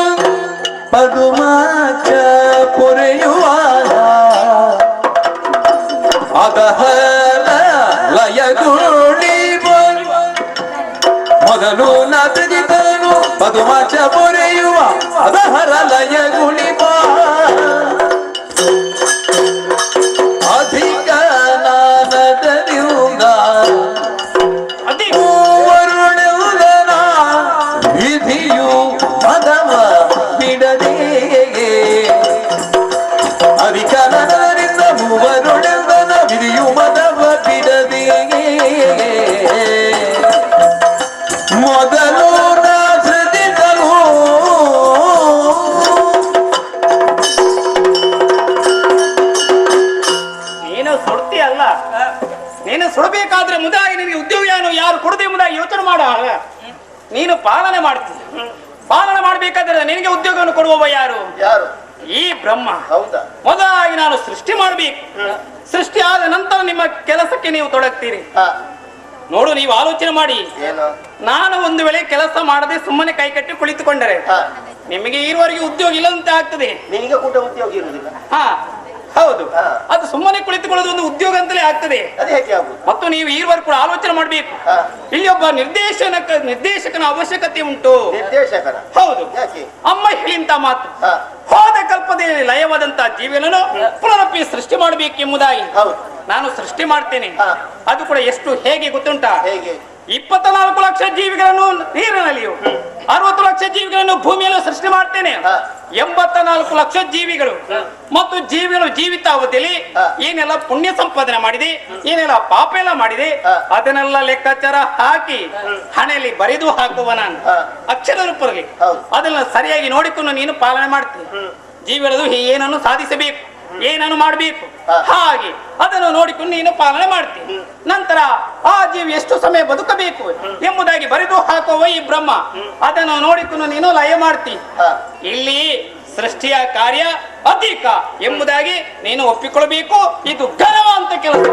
ಪದುಮಾಚ ಪೊರೆಯುವ ಅದಹರ ಲಯಗುಳಿ ಮೊದಲು ನಾ ಸೃಜಿಸಲು ಪದುಮಾಚ ಪೊರೆಯುವ ಅದಹರ ಲಯಗುಳಿ ಅಧಿಕ ನಾನದರಿಂದ ವಿಧಿಯು ಮದವ ಬಿಡದೆ ಅಧಿಕಾರದಿಂದ ಮೂವರುಡೆದನ ವಿಧಿಯು ಮದವ ಬಿಡದೆ ಮೊದಲು ನಾಸೃಜಿಸಲು ನೀನು ಸುಡ್ತೀಯಲ್ಲ, ನೀನು ಸುಡಬೇಕಾದ್ರೆ ಮುದಾಗಿ ನಿನಗೆ ಉದ್ಯೋಗ ಯಾರು ಕೊಡದೆ ಎಂಬುದಾಗಿ ಯೋಚನೆ ಮಾಡ. ನೀನು ಪಾಲನೆ ಮಾಡ್ತೀನಿ, ಪಾಲನೆ ಮಾಡ್ಬೇಕಾದ್ರೆ ನಿನಗೆ ಉದ್ಯೋಗವನ್ನು ಕೊಡುವವ ಯಾರು? ಯಾರು? ಈ ಬ್ರಹ್ಮ. ಹೌದಾ? ಮೊದಲಾಗಿ ನಾನು ಸೃಷ್ಟಿ ಮಾಡಬೇಕು. ಸೃಷ್ಟಿ ಆದ ನಂತರ ನಿಮ್ಮ ಕೆಲಸಕ್ಕೆ ನೀವು ತೊಡಗ್ತೀರಿ. ನೋಡು, ನೀವು ಆಲೋಚನೆ ಮಾಡಿ. ಏನು? ನಾನು ಒಂದು ವೇಳೆ ಕೆಲಸ ಮಾಡದೆ ಸುಮ್ಮನೆ ಕೈ ಕಟ್ಟಿ ಕುಳಿತುಕೊಂಡರೆ ನಿಮಗೆ ಈವರೆಗೆ ಉದ್ಯೋಗ ಇಲ್ಲಂತೆ ಆಗ್ತದೆ. ನಿನಗೆ ಕೂಡ ಉದ್ಯೋಗ ಇರುವುದಿಲ್ಲ. ಹಾ ಹೌದು, ಅದು ಸುಮ್ಮನೆ ಕುಳಿತುಕೊಳ್ಳೋದು ಒಂದು ಉದ್ಯೋಗ ಅಂತಲೇ ಆಗ್ತದೆ. ಅದು ಹೇಗೆ ಆಗುವುದು? ಮತ್ತು ನೀವು ಈವರೆಗೂ ಕೂಡ ಆಲೋಚನೆ ಮಾಡಬೇಕು. ಇಲ್ಲಿ ಒಬ್ಬ ನಿರ್ದೇಶಕನ ಅವಶ್ಯಕತೆ ಉಂಟು. ನಿರ್ದೇಶಕರ? ಹೌದು. ಯಾಕೆ? ಅಮ್ಮ ಹೇಳಿಂತ ಮಾತು, ಹೋದ ಕಲ್ಪದಲ್ಲಿ ಲಯವಾದಂತ ಜೀವಿಗಳನ್ನು ಪುನರಪ್ಪಿ ಸೃಷ್ಟಿ ಮಾಡಬೇಕೆಂಬುದಾಗಿ ನಾನು ಸೃಷ್ಟಿ ಮಾಡ್ತೇನೆ. ಅದು ಕೂಡ ಎಷ್ಟು ಹೇಗೆ ಗೊತ್ತುಂಟ? ಹೇಗೆ? 24 ಲಕ್ಷ ಜೀವಿಗಳನ್ನು ನೀರಿನಲ್ಲಿಯೂ 60 ಲಕ್ಷ ಜೀವಿಗಳನ್ನು ಭೂಮಿಯಲ್ಲೂ ಸೃಷ್ಟಿ ಮಾಡ್ತೇನೆ. 84 ಲಕ್ಷ ಜೀವಿಗಳು ಮತ್ತು ಜೀವಿಗಳು ಜೀವಿತಾವಧಿಯಲ್ಲಿ ಏನೆಲ್ಲ ಪುಣ್ಯ ಸಂಪಾದನೆ ಮಾಡಿದೆ, ಏನೆಲ್ಲ ಪಾಪ ಎಲ್ಲ ಮಾಡಿದೆ, ಅದನ್ನೆಲ್ಲ ಲೆಕ್ಕಾಚಾರ ಹಾಕಿ ಹಣೆಯಲ್ಲಿ ಬರೆದು ಹಾಕುವ ನಾನು ಅಕ್ಷರ ರೂಪದಲ್ಲಿ. ಅದನ್ನ ಸರಿಯಾಗಿ ನೋಡಿಕೊಂಡು ನೀನು ಪಾಲನೆ ಮಾಡ್ತೀನಿ. ಜೀವಿಗಳದು ಏನನ್ನು ಸಾಧಿಸಬೇಕು, ಏನನ್ನು ಮಾಡಬೇಕು, ಹಾಗೆ ಅದನ್ನು ನೋಡಿಕೊಂಡು ನೀನು ಪಾಲನೆ ಮಾಡ್ತೀನಿ. ನಂತರ ಆ ಜೀವಿ ಎಷ್ಟು ಸಮಯ ಬದುಕಬೇಕು ಎಂಬುದಾಗಿ ಬರೆದು ಹಾಕುವ ಈ ಬ್ರಹ್ಮ, ಅದನ್ನು ನೋಡಿಕೊಂಡು ನೀನು ಲಯ ಮಾಡ್ತೀನಿ. ಇಲ್ಲಿ ಸೃಷ್ಟಿಯ ಕಾರ್ಯ ಅಧಿಕ ಎಂಬುದಾಗಿ ನೀನು ಒಪ್ಪಿಕೊಳ್ಳಬೇಕು. ಇದು ಘನವ ಅಂತ ಕೆಲಸ.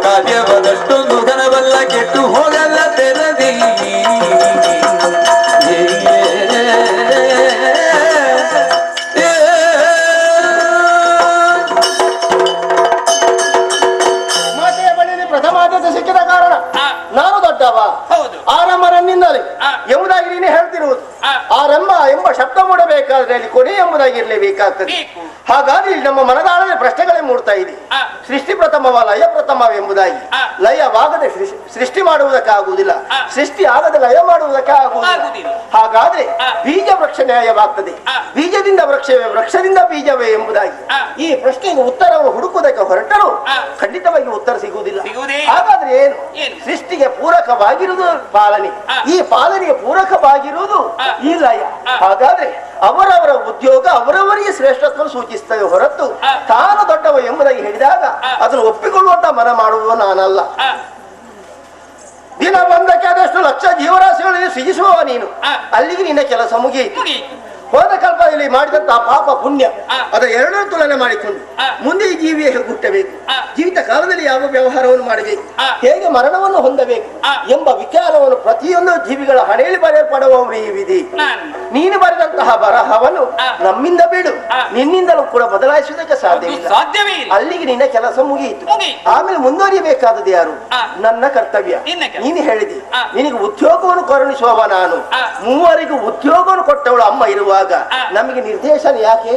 ಕಾರ್ಯವದಷ್ಟೊಂದು ಘನವಲ್ಲ, ಕೆಟ್ಟು ಹೋಗಲ್ಲ ತೆರದಿ. ಮಾತೆಯ ಬಳಿಯಲ್ಲಿ ಪ್ರಥಮಾದ್ಯತೆ ಸಿಕ್ಕಿದ ಕಾರಣ ನಾನು ದೊಡ್ಡವ, ಆರಂಭ ನನ್ನಿಂದಲೇ ಎಂಬುದಾಗಿ ನೀನು ಹೇಳ್ತಿರುವುದು. ಆರಂಭ ಎಂಬ ಶಬ್ದ ಮೂಡಬೇಕಾದ್ರೆ ಅಲ್ಲಿ ಕೊನೆ ಎಂಬುದಾಗಿರ್ಲೇಬೇಕಾಗ್ತದೆ. ಬೇಕು. ಹಾಗಾಗಿ ಇಲ್ಲಿ ನಮ್ಮ ಮನದಾಳದ ಪ್ರಶ್ನೆಗಳೇ ಮೂಡ್ತಾ ಇದೆ. ಸೃಷ್ಟಿ ಪ್ರಥಮವ ಲಯ ಪ್ರಥಮ ಎಂಬುದಾಗಿ. ಲಯವಾಗದೆ ಸೃಷ್ಟಿ ಮಾಡುವುದಕ್ಕಾಗುವುದಿಲ್ಲ, ಸೃಷ್ಟಿ ಆಗದೆ ಲಯ ಮಾಡುವುದಕ್ಕೆ ಆಗುವುದಿಲ್ಲ. ಹಾಗಾದ್ರೆ ಬೀಜ ವೃಕ್ಷ ನ್ಯಾಯವಾಗ್ತದೆ, ಬೀಜದಿಂದ ವೃಕ್ಷವೇ, ವೃಕ್ಷದಿಂದ ಬೀಜವೇ ಎಂಬುದಾಗಿ ಈ ಪ್ರಶ್ನೆಗೆ ಉತ್ತರವನ್ನು ಹುಡುಕುವುದಕ್ಕೆ ಹೊರಟರು ಖಂಡಿತವಾಗಿ ಉತ್ತರ ಸಿಗುವುದಿಲ್ಲ. ಹಾಗಾದ್ರೆ ಏನು? ಸೃಷ್ಟಿಗೆ ಪೂರಕವಾಗಿರುವುದು ಪಾಲನೆ, ಈ ಪಾಲನೆಗೆ ಪೂರಕವಾಗಿರುವುದು ಈ ಲಯ. ಹಾಗಾದ್ರೆ ಅವರವರ ಉದ್ಯೋಗ ಅವರವರಿಗೆ ಶ್ರೇಷ್ಠತ್ವ ಸೂಚಿಸ್ತವೆ ಹೊರತು ತಾನು ದೊಡ್ಡವ ಎಂಬುದಾಗಿ ಹೇಳಿದಾಗ ಅದನ್ನು ಒಪ್ಪಿಕೊಳ್ಳುವಂತ ಮನ ಮಾಡುವ ನಾನಲ್ಲ. ದಿನ ಬಂದಕ್ಕೆ ಆದಷ್ಟು ಲಕ್ಷ ಜೀವರಾಶಿಗಳನ್ನು ಸೃಜಿಸುವವ ನೀನು, ಅಲ್ಲಿಗೆ ನಿನ್ನ ಕೆಲಸ ಮುಗಿಯಿತು. ಹೋದ ಕಲ್ಪದಲ್ಲಿ ಮಾಡಿದಂತಹ ಪಾಪ ಪುಣ್ಯ ಅದರ ಎರಡನ್ನೂ ತುಲನೆ ಮಾಡಿಕೊಂಡು ಮುಂದೆ ಈ ಜೀವಿಯ ಹೇಗೆ ಹುಟ್ಟಬೇಕು, ಜೀವಿತ ಕಾಲದಲ್ಲಿ ಯಾವ ವ್ಯವಹಾರವನ್ನು ಮಾಡಬೇಕು, ಹೇಗೆ ಮರಣವನ್ನು ಹೊಂದಬೇಕು ಎಂಬ ವಿಚಾರವನ್ನು ಪ್ರತಿಯೊಂದು ಜೀವಿಗಳ ಹಣೆಯಲ್ಲಿ ಬರೆಯಲ್ಪಡುವವರು ಈ ವಿಧಿ. ನೀನು ಬರೆದಂತಹ ಬರಹವನ್ನು ನಮ್ಮಿಂದ ಬಿಡು, ನಿನ್ನಿಂದಲೂ ಕೂಡ ಬದಲಾಯಿಸುವುದಕ್ಕೆ ಸಾಧ್ಯವಿಲ್ಲ. ಅಲ್ಲಿಗೆ ನಿನ್ನ ಕೆಲಸ ಮುಗಿಯಿತು. ಆಮೇಲೆ ಮುಂದುವರಿಯಬೇಕಾದದ್ದು ಯಾರು? ನನ್ನ ಕರ್ತವ್ಯ. ನೀನು ಹೇಳಿದಿ ನಿನಗೆ ಉದ್ಯೋಗವನ್ನು ಕರುಣಿಸುವವ ನಾನು. ಮೂವರಿಗೂ ಉದ್ಯೋಗವನ್ನು ಕೊಟ್ಟವಳು ಅಮ್ಮ ಇರುವಾಗ ನಮಗೆ ನಿರ್ದೇಶನ ಯಾಕೆ?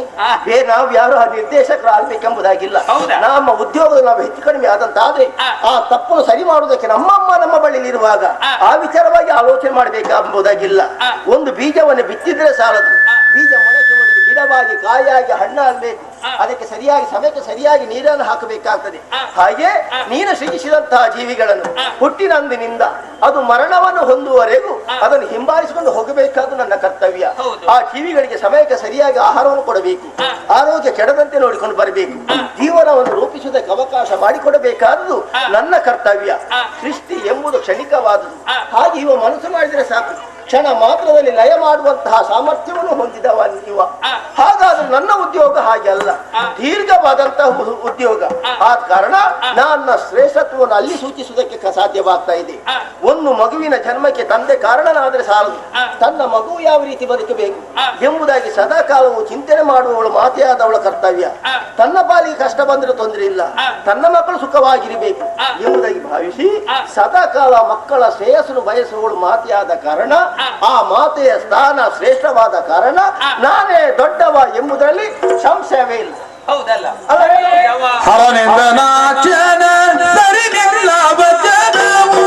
ಬೇರೆ ನಾವು ಯಾರು ಆ ನಿರ್ದೇಶಕರು ಆಗ್ಬೇಕೆಂಬುದಾಗಿಲ್ಲ. ನಮ್ಮ ಉದ್ಯೋಗದ ನಾವು ಹೆಚ್ಚು ಕಡಿಮೆ ಆದಂತಾದ್ರೆ ಆ ತಪ್ಪನ್ನು ಸರಿ ಮಾಡುವುದಕ್ಕೆ ನಮ್ಮಮ್ಮ ನಮ್ಮ ಬಳಿ ಇರುವಾಗ ಆ ವಿಚಾರವಾಗಿ ಆಲೋಚನೆ ಮಾಡಬೇಕೆಂಬುದಾಗಿಲ್ಲ. ಒಂದು ಬೀಜವನ್ನು ಬಿತ್ತಿದ್ರೆ ಸಾಲದು, ಬೀಜ ಮೊಳಕೆ ಹೊಡೆದು ಗಿಡವಾಗಿ ಕಾಯಾಗಿ ಹಣ್ಣಾಗಬೇಕು, ಅದಕ್ಕೆ ಸರಿಯಾಗಿ ಸಮಯಕ್ಕೆ ಸರಿಯಾಗಿ ನೀರನ್ನು ಹಾಕಬೇಕಾಗ್ತದೆ. ಹಾಗೆ ನೀನು ಸೃಜಿಸಿದಂತಹ ಜೀವಿಗಳನ್ನು ಹುಟ್ಟಿನಂದಿನಿಂದ ಅದು ಮರಣವನ್ನು ಹೊಂದುವವರೆಗೂ ಅದನ್ನು ಹಿಂಬಾಲಿಸಿಕೊಂಡು ಹೋಗಬೇಕಾದ್ದು ನನ್ನ ಕರ್ತವ್ಯ. ಆ ಜೀವಿಗಳಿಗೆ ಸಮಯಕ್ಕೆ ಸರಿಯಾಗಿ ಆಹಾರವನ್ನು ಕೊಡಬೇಕು, ಆರೋಗ್ಯ ಕೆಡದಂತೆ ನೋಡಿಕೊಂಡು ಬರಬೇಕು, ಜೀವನವನ್ನು ರೂಪಿಸುವುದಕ್ಕೆ ಅವಕಾಶ ಮಾಡಿಕೊಡಬೇಕಾದುದು ನನ್ನ ಕರ್ತವ್ಯ. ಸೃಷ್ಟಿ ಎಂಬುದು ಕ್ಷಣಿಕವಾದುದು, ಹಾಗೆ ಇವ ಮನಸ್ಸು ಮಾಡಿದರೆ ಸಾಕು, ಕ್ಷಣ ಮಾತ್ರದಲ್ಲಿ ಲಯ ಮಾಡುವಂತಹ ಸಾಮರ್ಥ್ಯವನ್ನು ಹೊಂದಿದವ ಇವ. ಹಾಗಾದ್ರೆ ನನ್ನ ಉದ್ಯೋಗ ಹಾಗೆ ಅಲ್ಲ, ದೀರ್ಘವಾದಂತಹ ಉದ್ಯೋಗ. ಆ ಕಾರಣ ನನ್ನ ಶ್ರೇಷ್ಠತ್ವವನ್ನು ಅಲ್ಲಿ ಸೂಚಿಸುವುದಕ್ಕೆ ಸಾಧ್ಯವಾಗ್ತಾ ಇದೆ. ಒಂದು ಮಗುವಿನ ಜನ್ಮಕ್ಕೆ ತಂದೆ ಕಾರಣನಾದರೆ ಸಾಲದು, ತನ್ನ ಮಗು ಯಾವ ರೀತಿ ಬದುಕಬೇಕು ಎಂಬುದಾಗಿ ಸದಾ ಕಾಲವು ಚಿಂತನೆ ಮಾಡುವವಳು ಮಾತೆಯಾದವಳ ಕರ್ತವ್ಯ. ತನ್ನ ಪಾಲಿಗೆ ಕಷ್ಟ ಬಂದರೆ ತೊಂದರೆ ಇಲ್ಲ, ತನ್ನ ಮಕ್ಕಳು ಸುಖವಾಗಿರಬೇಕು ಎಂಬುದಾಗಿ ಭಾವಿಸಿ ಸದಾ ಕಾಲ ಮಕ್ಕಳ ಶ್ರೇಯಸ್ಸನ್ನು ಬಯಸುವವಳು ಮಾತೆಯಾದ ಕಾರಣ, ಆ ಮಾತೆಯ ಸ್ಥಾನ ಶ್ರೇಷ್ಠವಾದ ಕಾರಣ ನಾನೇ ದೊಡ್ಡವ ಎಂಬುದರಲ್ಲಿ ಸಂಶಯವೇ ಇಲ್ಲ. ಹೌದಲ್ಲ? ಹರನೆಂದ ನಾಚನ ಸರಿ ನಿಲ್ಲ ವಚನವು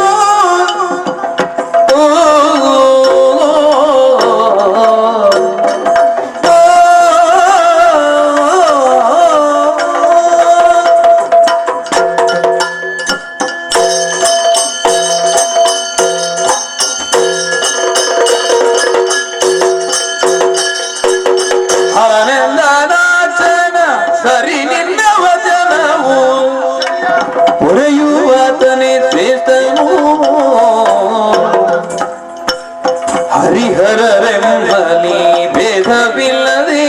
ಹರಿಹರರೆಂಬಲಿ ಭೇದವಿಲ್ಲದೆ,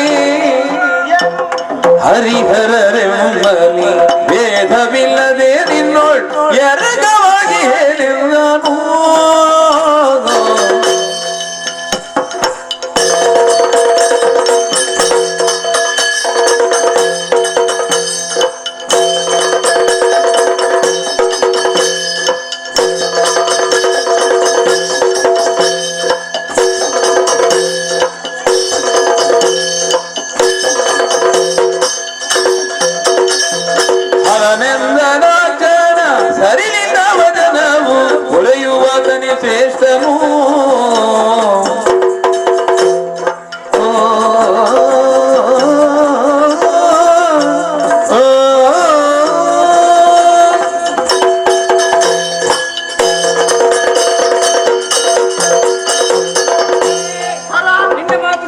ಹರಿಹರರೆಂಬಲಿ ಭೇದವಿಲ್ಲದೆ ನಿನ್ನೋಳ್ ಎರಗವಾಗಿ ಹೇಳಿದನು. ಸರಿಲಿಂದ ವದನವು ಹೊಳೆಯುವ ತನಿ ಶ್ರೇಷ್ಠನು. ನಿನ್ನ ಮಾತು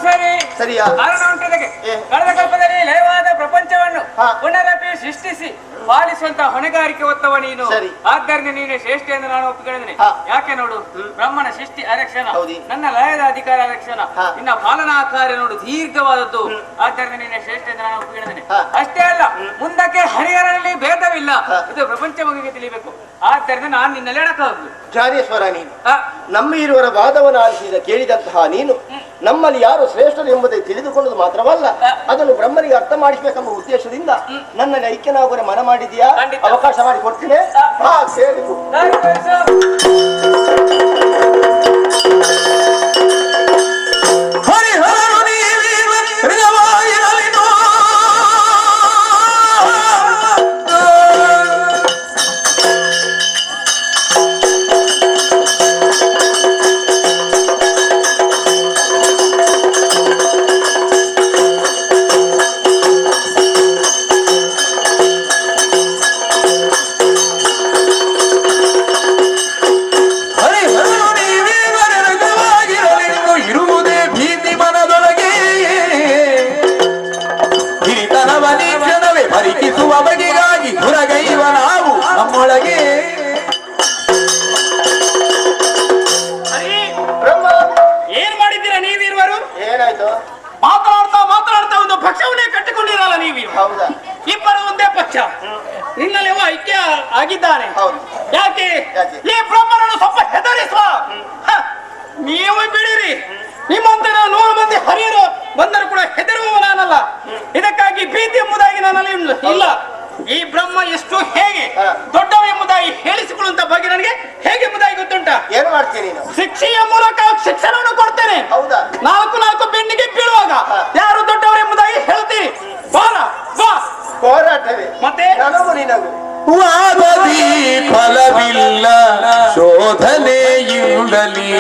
ಸರಿಯಾ? ಕಾರಣ ಉಂಟದಕ್ಕೆ. ಕಳೆದ ಕಲ್ಪದಲ್ಲಿ ಲಯವಾದ ಪ್ರಪಂಚವನ್ನು ಪುನರಪಿ ಸೃಷ್ಟಿಸಿ ಪಾಲಿಸುವಂತ ಹೊಣೆಗಾರಿಕೆ ಹೊತ್ತವ ನೀನು. ಆದ್ದರಿಂದ ನೀನೆ ಶ್ರೇಷ್ಠ ಎಂದು ನಾನು ಒಪ್ಪಿಕೊಂಡಿದ್ದೇನೆ. ಯಾಕೆ ನೋಡು, ಬ್ರಹ್ಮನ ಸೃಷ್ಟಿ ಅರಕ್ಷಣ, ನನ್ನ ಲಯದ ಅಧಿಕಾರ ಅರಕ್ಷಣ, ನಿನ್ನ ಪಾಲನಾ ಕಾರ್ಯ ನೋಡು ದೀರ್ಘವಾದದ್ದು. ಆದ್ದರಿಂದ ನೀನೆ ಶ್ರೇಷ್ಠ ಎಂದು ನಾನು ಒಪ್ಪಿಕೊಂಡಿದ್ದೇನೆ. ಅಷ್ಟೇ ಅಲ್ಲ, ಮುಂದಕ್ಕೆ ಹರಿಹರನಲ್ಲಿ ಭೇದವಿಲ್ಲ, ಇದು ಪ್ರಪಂಚ ಮಗುವಿಗೆ ತಿಳಿಬೇಕು. ಆದ್ದರಿಂದ ನಾನು ನಿನ್ನಲ್ಲಿ ಎಡಕಾಗುದು. ಜಾನೇಶ್ವರ, ನೀನು ನಮ್ಮ ಇರುವರ ವಾದವನ್ನು ಆಲಿಸಿದ ಕೇಳಿದಂತಹ ನೀನು ನಮ್ಮಲ್ಲಿ ಯಾರು ಶ್ರೇಷ್ಠರು ಎಂಬುದನ್ನು ತಿಳಿದುಕೊಳ್ಳುವುದು ಮಾತ್ರವಲ್ಲ, ಅದನ್ನು ಬ್ರಹ್ಮನಿಗೆ ಅರ್ಥ ಮಾಡಿಸಬೇಕೆಂಬ ಉದ್ದೇಶದಿಂದ ನನ್ನನ್ನು ಐಕ್ಯನಾಗುವ ಮನ ಮಾಡಿದೆಯಾ? ಅವಕಾಶ ಮಾಡಿ ಕೊಡ್ತೀನಿ. ಹರಿಹರ ಆಗಿದ್ದಾನೆ. ಹೌದು. ಯಾಕೆ ಯಾಕೆ? ಈ ಬ್ರಹ್ಮನನ್ನು ಸ್ವಲ್ಪ ಹೆದರಿಸುವ. ಹ, ನೀವು ಬಿಡಿರಿ, ನಿಮ್ಮಂತರ 100 ಮಂದಿ ಹರಿಯರು ಬಂದರೂ ಕೂಡ ಹೆದರುವ ನಾನಲ್ಲ. ಇದಕ್ಕಾಗಿ ಭೀತಿ ಎಂಬುದಾಗಿ ನನ್ನಲ್ಲಿ ಇಲ್ಲ. ಈ ಬ್ರಹ್ಮ ಎಷ್ಟು ಹೇಗೆ ದೊಡ್ಡವ ಎಂಬುದಾಗಿ ಹೇಳಿಸಿಕೊಳ್ಳುವಂತ ಬಗ್ಗೆ ನನಗೆ ಹೇಗೆ ಎಂಬುದಾಗಿ ಗೊತ್ತುಂಟ. ಏನ್ ಮಾಡ್ತೀನಿ ನೀನು? ಶಿಕ್ಷೆಯ ಮೂಲಕ ಶಿಕ್ಷಣವನ್ನು ಕೊಡ್ತೇನೆ. ಹೌದಾ? 4 ಬೆನ್ನಿಗೆ ಬೀಳುವಾಗ ಯಾರು ದೊಡ್ಡವರು ಎಂಬುದಾಗಿ ಹೇಳ್ತೀನಿ. ಬಾರ ಬಾ. ಹೋರಾಟವೇ ಮತ್ತೆ ನನಗೂ ನಿನಗೂ ವಾದದಿ ಫಲವಿಲ್ಲ ಶೋಧನೆಯಿಂದಲೇ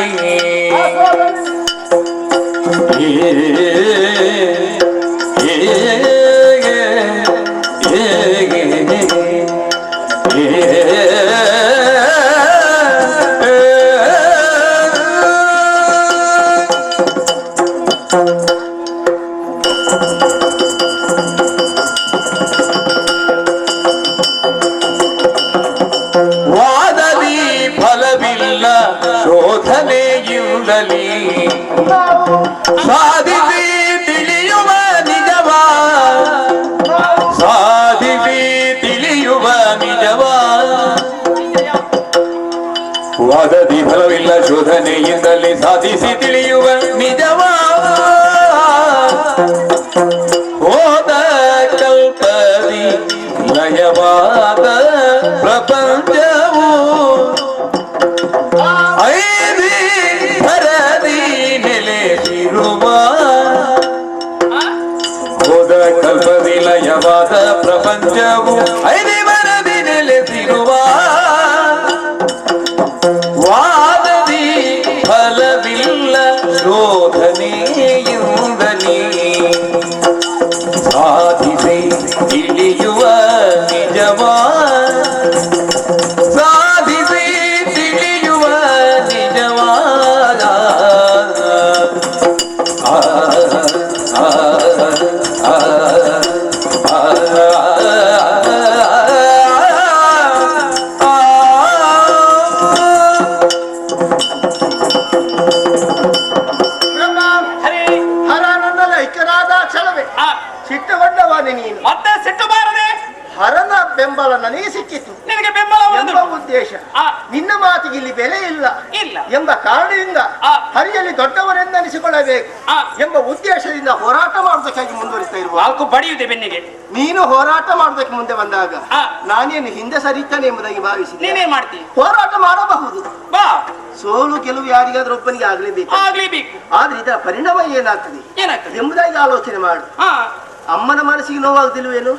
ವಾದದಿ ಫಲವಿಲ್ಲ ಶೋಧನೆಯಿಂದಲೇ ಸಾಧಿಸಿ ತಿಳಿಯುವ ನಿಜವಾ, ಸಾಧಿಸಿ ತಿಳಿಯುವ ನಿಜವಾ. ವಾದದಿ ಫಲವಿಲ್ಲ ಶೋಧನೆಯಿಂದಲೇ ಸಾಧಿಸಿ ತಿಳಿಯುವ ನಿಜವಾ. ಹೋದ ಕಲ್ಪದಿ ಲಯವಾದ ಪ್ರಪಂಚವು ಐದಿ ಭರದಿ ನೆಲೆಸಿರುವ, ಹೋದ ಕಲ್ಪದಿ ಲಯವಾದ ಪ್ರಪಂಚವು ಐದಿ ಭರದಿ ನೆಲೆಸಿರುವ. ವಾದದಿ ಫಲವಿಲ್ಲ ಶೋಧನೆಯಿಂದಲೇ ಸಾಧಿಸಿ ತಿಳಿಯುವ ನಿಜವಾ, ಸಾಧಿಸಿ ತಿಳಿಯುವ ನಿಜವಾ. ಬ್ರಹ್ಮ ಹರಿ ಹರ ನನ್ನಲ್ಲಿ ಐಕ್ಯನಾದ ಕ್ಷಣವೇ ಆ, ಸಿಟ್ಟುಗೊಂಡವನೇ ನೀನು. ಮತ್ತೆ ಸಿಟ್ಟು ಬಾರದೆ. ಹರನ ಬೆಂಬಲ ನನಗೆ ಸಿಕ್ಕಿತು ನಿನಗೆ ಬೆಂಬಲ ಎಂಬ ಉದ್ದೇಶ. ಆ. ನಿನ್ನ ಮಾತಿಗೆ ಇಲ್ಲಿ ಬೆಲೆ ಇಲ್ಲ ಇಲ್ಲ ಎಂಬ ಕಾರಣದಿಂದ ಆ. ಹರಿಯಲ್ಲಿ ದೊಡ್ಡವರೆಂದನಿಸಿಕೊಳ್ಳಬೇಕು ಆ. ಎಂಬ ಉದ್ದೇಶದಿಂದ ಹೋರಾಟ ಮಾಡುವುದಕ್ಕಾಗಿ ಮುಂದುವರಿತಾ ಇರುವ. 4 ಬಡಿಯುತ್ತೆ ಬೆನ್ನಿಗೆ. ನೀನು ಹೋರಾಟ ಮಾಡುವುದಕ್ಕೆ ಮುಂದೆ ಬಂದಾಗ ಆ. ನಾನೇನು ಹಿಂದೆ ಸರಿತಾನೆ ಎಂಬುದಾಗಿ ಭಾವಿಸಿದೆ. ನೀನೇ ಮಾಡ್ತೀಯ. ಹೋರಾಟ ಮಾಡಬಹುದು, ಬಾ, ಸೋಲು ಗೆಲುವು ಯಾರಿಗಾದ್ರೂ ಒಬ್ಬನಿಗೆ ಆಗ್ಲೇಬೇಕು. ಆಗ್ಲೇಬೇಕು. ಆದ್ರೆ ಇದರ ಪರಿಣಾಮ ಏನಾಗ್ತದೆ ಏನಾಗ್ತದೆ? ಎಂಬುದಾಗಿ ಆಲೋಚನೆ ಮಾಡು. ಹಾ, ಅಮ್ಮನ ಮನಸ್ಸಿಗೆ ನೋವಾಗ್ತಿಲ್ವೇನು?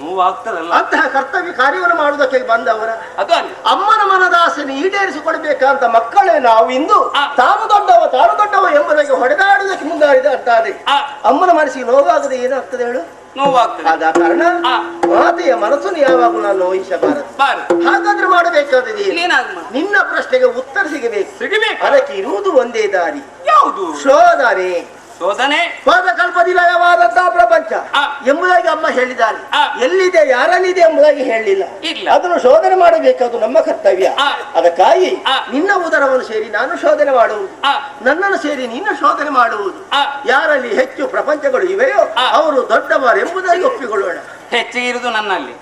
ನೋವಾಗ್ತದಲ್ಲ. ಅಂತಹ ಕರ್ತವ್ಯ ಕಾರ್ಯವನ್ನು ಮಾಡುವುದಕ್ಕೆ ಬಂದವರ ಅದು ಅಲ್ಲ. ಅಮ್ಮನ ಮನದಾಸೆಯನ್ನು ಈಡೇರಿಸಿಕೊಡ್ಬೇಕಂತ ಮಕ್ಕಳೇ ನಾವು ಇಂದು ಆ. ತಾನು ದೊಡ್ಡವ ಎಂಬುದಾಗಿ ಹೊಡೆದಾಡುವುದಕ್ಕೆ ಮುಂದಾಡಿದ ಅಂತಾದ್ರೆ ಆ. ಅಮ್ಮನ ಮನಸ್ಸಿಗೆ ನೋವಾಗದೆ ಏನಾಗ್ತದೆ ಹೇಳು? ನೋವಾಗ್ತದೆ. ಆದ ಕಾರಣ ಆ. ಮಾತೆಯ ಮನಸ್ಸನ್ನು ಯಾವಾಗಲೂ ನಾನು ನೋಯಿಸಬಾರದು. ಬಾರು. ಹಾಗಾದ್ರೆ ಮಾಡಬೇಕಾದದ್ದು ಏನು? ಏನಾಗ್ ಮಾಡು? ನಿನ್ನ ಪ್ರಶ್ನೆಗೆ ಉತ್ತರ ಸಿಗಬೇಕು. ಸಿಗಬೇಕು. ಅದಕ್ಕೆ ಇರುವುದು ಒಂದೇ ದಾರಿ, ಯಾವುದು? ಶೋಧನೆ. ಶೋಧನೆ. ಹೋದ ಕಲ್ಪದಿಲಯವಾದಂತಹ ಪ್ರಪಂಚ ಆ. ಎಂಬುದಾಗಿ ಅಮ್ಮ ಹೇಳಿದ್ದಾರೆ. ಆ. ಎಲ್ಲಿದೆ ಯಾರಲ್ಲಿದೆ ಎಂಬುದಾಗಿ ಹೇಳಲಿಲ್ಲ. ಇಲ್ಲ. ಅದನ್ನು ಶೋಧನೆ ಮಾಡಬೇಕಾದ್ದು ನಮ್ಮ ಕರ್ತವ್ಯ. ಆ. ಅದಕ್ಕಾಗಿ ಆ. ನಿನ್ನ ಉದರವನ್ನು ಸೇರಿ ನಾನು ಶೋಧನೆ ಮಾಡುವುದು, ಆ. ನನ್ನನ್ನು ಸೇರಿ ನೀನು ಶೋಧನೆ ಮಾಡುವುದು. ಆ. ಯಾರಲ್ಲಿ ಹೆಚ್ಚು ಪ್ರಪಂಚಗಳು ಇವೆಯೋ ಆ. ಅವರು ದೊಡ್ಡವರೆಂಬುದಾಗಿ ಒಪ್ಪಿಕೊಳ್ಳೋಣ. ಹೆಚ್ಚಿಗೆ ಇರುವುದು ನನ್ನಲ್ಲಿ.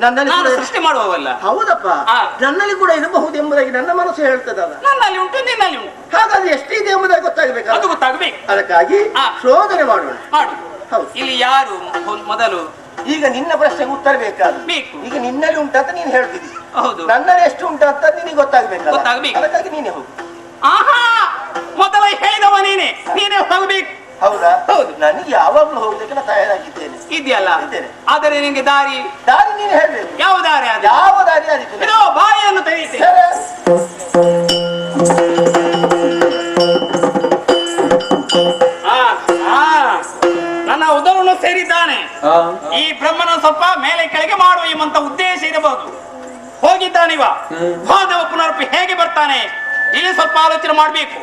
ನನ್ನಲ್ಲಿ ನಾನು ಕೂಡ ಸೃಷ್ಟಿ ಮಾಡುವವಲ್ಲ. ಹೌದಪ್ಪ, ಆ. ನನ್ನಲ್ಲಿ ಕೂಡ ಇರಬಹುದು ಎಂಬುದಾಗಿ ನನ್ನ ಮನಸ್ಸು ಹೇಳ್ತದಲ್ಲ. ನನ್ನಲ್ಲಿ ಉಂಟು, ನಿನ್ನಲ್ಲಿ ಉಂಟು. ಹಾಗಾದ್ರೆ ಎಷ್ಟಿದೆ ಎಂಬುದಾಗಿ ಅದು ಗೊತ್ತಾಗಬೇಕು. ಗೊತ್ತಾಗಬೇಕು. ಅದಕ್ಕಾಗಿ ಆ. ಶೋಧನೆ ಮಾಡೋಣ. ಮಾಡು. ಹೌದು. ಇಲ್ಲಿ ಯಾರು ಮೊದಲು ಈಗ ನಿನ್ನ ಪ್ರಶ್ನೆಗೆ ಉತ್ತರ ಬೇಕಾದ್ರೆ ಬೇಕು. ಈಗ ನಿನ್ನಲ್ಲಿ ಉಂಟಂತ ನೀನು ಹೇಳ್ತಿದ್ದಿ, ಹೌದು. ನನ್ನಲ್ಲಿ ಎಷ್ಟು ಉಂಟಂತ ನಿನಗೆ ಗೊತ್ತಾಗ್ಬೇಕಲ್ಲ. ಗೊತ್ತಾಗ್ಬೇಕು. ಅದಕ್ಕಾಗಿ ನೀನೇ ಹೋಗು. ಆಹಾ, ಮೊದಲ ಹೇಳಿದವ ನೀನೇ ಹೋಗ್ಬೇಕು. ಹೌದಾ? ಹೌದು. ನನಗೆ ಯಾವಾಗ್ಲೂ ಹೋಗ್ಲಿಕ್ಕೆ ನಾನು ತಯಾರಾಗಿದ್ದೇನೆ. ಇದೆಯಲ್ಲ. ಇದ್ದೇನೆ. ಆದರೆ ನಿನಗೆ ದಾರಿ ದಾರಿ ನೀನು ಹೇಳ್ಬೇಕು. ಯಾವ ದಾರಿ? ಅದು ಯಾವ ದಾರಿ ಆದಿತ್ತು? ಇದು ಬಾಯಿಯನ್ನು ತೆರೀತೆ. ನನ್ನ ಉದರವನ್ನು ಸೇರಿದ್ದಾನೆ. ಈ ಬ್ರಹ್ಮನ ಸ್ವಲ್ಪ ಮೇಲೆ ಕೆಳಗೆ ಮಾಡುವ ಎಂಬಂತ ಉದ್ದೇಶ ಇರಬಹುದು. ಹೋಗಿದ್ದಾನಿವ, ಹೋದವ ಪುನರ್ಪಿ ಹೇಗೆ ಬರ್ತಾನೆ ಇಲ್ಲಿ ಸ್ವಲ್ಪ ಆಲೋಚನೆ ಮಾಡಬೇಕು.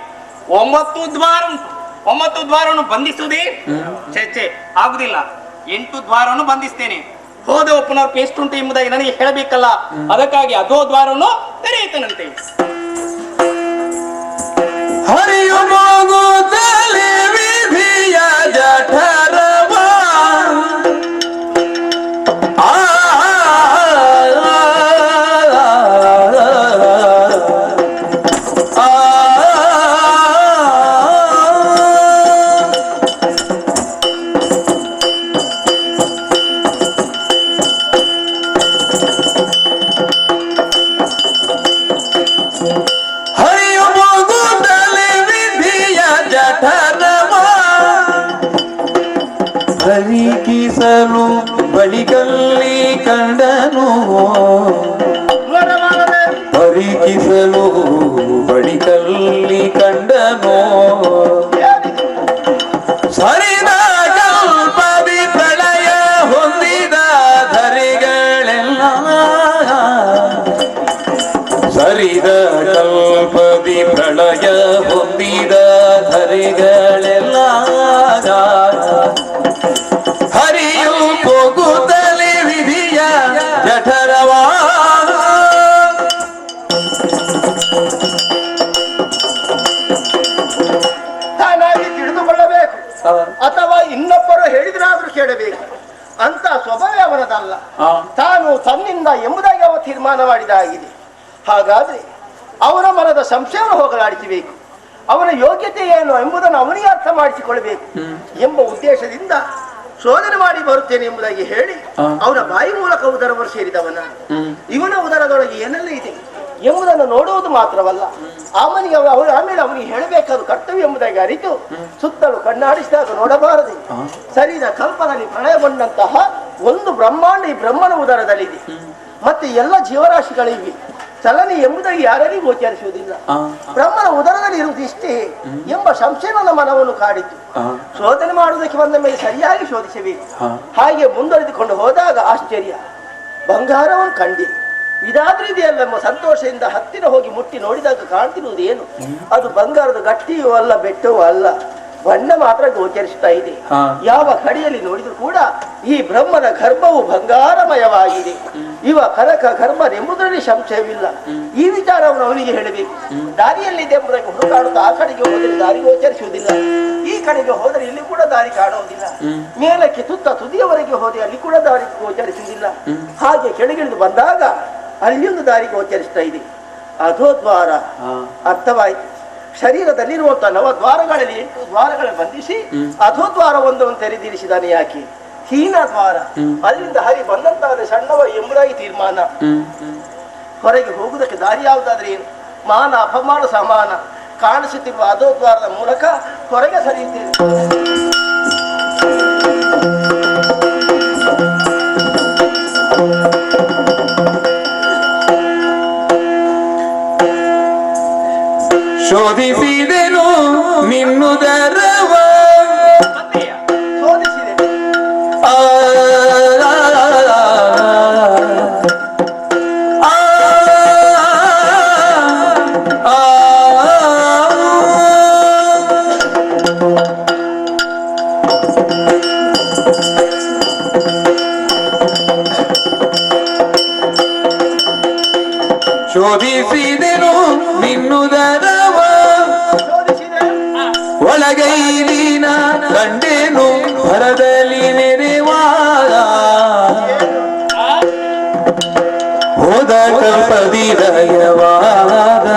9 ದ್ವಾರ ಉಂಟು. 9 ದ್ವಾರವನ್ನು ಬಂಧಿಸುವುದೇ ಚೆ ಆಗುದಿಲ್ಲ. 8 ದ್ವಾರವನ್ನು ಬಂಧಿಸ್ತೇನೆ. ಹೋದವ ಪುನರ್ಪಿ ಎಷ್ಟುಂಟು ಎಂಬುದಾಗಿ ನನಗೆ ಹೇಳಬೇಕಲ್ಲ. ಅದಕ್ಕಾಗಿ ಅದೋ ದ್ವಾರವನ್ನು ತೆರೆಯುತ್ತೇನಂತೆ. ಹರಿಯು ಮಗುತ್ತಲೇ ವಿಧಿಯ ಜಠರವ ಆ ಹರಿಯು ಹೋಗುತ್ತಲೇ ವಿಧಿಯ ಜಠರವ ಪರೀಕ್ಷಿಸಲು ಬಳಿಕಲ್ಲಿ ಕಂಡನು ಪರೀಕ್ಷಿಸಲು ಬಳಿಕಲ್ಲಿ ಕಂಡನು ಸರಿದ ಕಲ್ಪದಿ ಪ್ರಳಯ ಹೊಂದಿದ ಧರೆಗಳೆಲ್ಲ ಸರಿದ ಕಲ್ಪದಿ ಪ್ರಳಯ ಹೊಂದಿದ ಧರೆಗಳೆಲ್ಲ ಹರಿಯು ಹೋಗುತ್ತಲೇ ವಿಧಿಯ ಜಠರವಾ ತಾನಾಗಿ ತಿಳಿದುಕೊಳ್ಳಬೇಕು ಅಥವಾ ಇನ್ನೊಬ್ಬರು ಹೇಳಿದ್ರಾದ್ರೂ ಕೇಳಬೇಕು ಅಂತ ಸ್ವಭಾವ ಅವನದಲ್ಲ. ತಾನು ತನ್ನಿಂದ ಎಂಬುದಾಗಿ ಅವ ತೀರ್ಮಾನ ಮಾಡಿದಾಗಿದೆ. ಹಾಗಾದ್ರೆ ಅವನ ಮನದ ಸಂಶಯವನ್ನು ಹೋಗಲಾಡಿಸಬೇಕು. ಅವನ ಯೋಗ್ಯತೆ ಏನು ಎಂಬುದನ್ನು ಅವನಿಗೆ ಅರ್ಥ ಮಾಡಿಸಿಕೊಳ್ಬೇಕು ಎಂಬ ಉದ್ದೇಶದಿಂದ ಶೋಧನೆ ಮಾಡಿ ಬರುತ್ತೇನೆ ಎಂಬುದಾಗಿ ಹೇಳಿ ಅವನ ಬಾಯಿ ಮೂಲಕ ಉದರವರು ಸೇರಿದವನ. ಇವನ ಉದರದೊಳಗೆ ಏನೆಲ್ಲ ಇದೆ ಎಂಬುದನ್ನು ನೋಡುವುದು ಮಾತ್ರವಲ್ಲ, ಅವನಿಗೆ ಆಮೇಲೆ ಅವನಿಗೆ ಹೇಳಬೇಕಾದ ಕರ್ತವ್ಯ ಎಂಬುದಾಗಿ ಅರಿತು ಸುತ್ತಲೂ ಕಣ್ಣಾಡಿಸಿದಾಗ ನೋಡಬಾರದು. ಸರಿದ ಕಲ್ಪದಲ್ಲಿ ಪ್ರಳಯಗೊಂಡಂತಹ ಒಂದು ಬ್ರಹ್ಮಾಂಡ ಈ ಬ್ರಹ್ಮನ ಉದರದಲ್ಲಿದೆ. ಮತ್ತೆ ಎಲ್ಲ ಜೀವರಾಶಿಗಳಿವೆ. ಚಲನೆ ಎಂಬುದಾಗಿ ಯಾರಿಗೂ ಗೋಚರಿಸುವುದಿಲ್ಲ. ಬ್ರಹ್ಮನ ಉದರದಲ್ಲಿ ಇರುವುದು ಇಷ್ಟೇ ಎಂಬ ಸಂಶಯ ನನ್ನ ಮನವನ್ನು ಕಾಡಿತು. ಶೋಧನೆ ಮಾಡುವುದಕ್ಕೆ ಬಂದ ಮೇಲೆ ಸರಿಯಾಗಿ ಶೋಧಿಸಬೇಕು. ಹಾಗೆ ಮುಂದುವರೆದುಕೊಂಡು ಹೋದಾಗ ಆಶ್ಚರ್ಯ, ಬಂಗಾರವನ್ನು ಕಂಡಿ ಇದಾದ್ರೂ ಇದೆಯಲ್ಲ ಎಂಬ ಸಂತೋಷದಿಂದ ಹತ್ತಿರ ಹೋಗಿ ಮುಟ್ಟಿ ನೋಡಿದಾಗ ಕಾಣ್ತಿರುವುದು ಏನು? ಅದು ಬಂಗಾರದ ಗಟ್ಟಿಯೂ ಅಲ್ಲ, ಬೆಟ್ಟವೂ ಅಲ್ಲ, ಬಣ್ಣ ಮಾತ್ರ ಗೋಚರಿಸ್ತಾ ಇದೆ. ಯಾವ ಕಡೆಯಲ್ಲಿ ನೋಡಿದ್ರು ಕೂಡ ಈ ಬ್ರಹ್ಮನ ಗರ್ಭವು ಬಂಗಾರಮಯವಾಗಿದೆ. ಇವ ಕನಕ ಗರ್ಭನೆಂಬುದರಲ್ಲಿ ಸಂಶಯವಿಲ್ಲ. ಈ ವಿಚಾರವನ್ನು ಅವನಿಗೆ ಹೇಳಬೇಕು. ದಾರಿಯಲ್ಲಿದೆ ಎಂಬುದಕ್ಕೆ ಹುಡುಕಾಡುತ್ತಾ ಆ ಕಡೆಗೆ ಹೋದರೆ ದಾರಿ ಗೋಚರಿಸುವುದಿಲ್ಲ, ಈ ಕಡೆಗೆ ಹೋದರೆ ಇಲ್ಲಿ ಕೂಡ ದಾರಿ ಕಾಣುವುದಿಲ್ಲ. ಮೇಲಕ್ಕೆ ತುದಿಯವರೆಗೆ ಹೋದರೆ ಅಲ್ಲಿ ಕೂಡ ದಾರಿ ಗೋಚರಿಸುವುದಿಲ್ಲ. ಹಾಗೆ ಕೆಳಗಿಳಿದು ಬಂದಾಗ ಅಲ್ಲಿ ಒಂದು ದಾರಿ ಗೋಚರಿಸ್ತಾ ಇದೆ. ಅಧೋದ್ವಾರ ಅರ್ಥವಾಯಿತು. ಶರೀರದಲ್ಲಿರುವಂತಹ 9 ದ್ವಾರಗಳಲ್ಲಿ 8 ದ್ವಾರಗಳನ್ನು ಬಂಧಿಸಿ ಅಧೋದ್ವಾರವೊಂದನ್ನು ತೆರೆದಿರಿಸಿದಾನೆ. ಯಾಕೆ? ಹೀನ ದ್ವಾರ, ಅಲ್ಲಿಂದ ಹರಿ ಬಂದಂತಾದ ಸಣ್ಣವ ಎಂಬುದಾಗಿ ತೀರ್ಮಾನ. ಹೊರಗೆ ಹೋಗುವುದಕ್ಕೆ ದಾರಿ ಯಾವುದಾದ್ರೆ ಏನು? ಮಾನ ಅಪಮಾನ ಸಮಾನ ಕಾಣಿಸುತ್ತಿರುವ ಅಧೋದ್ವಾರದ ಮೂಲಕ ಹೊರಗೆ ಸರಿಯುತ್ತೇವೆ. ಶೋಧಿಸಿದೆನು ನಿನ್ನುದರವ ಶೋಧಿಸಿದೆ. ಶೋಧಿಸಿದೆನು ನಿನ್ನುದರವ ಒಳಗೈಲಿನ ಕಂಡೇನು ಭರದಲ್ಲಿ ನೆರೆವಾದ ಹೋದ ಕಲ್ಪದಿ ದಯವಾದ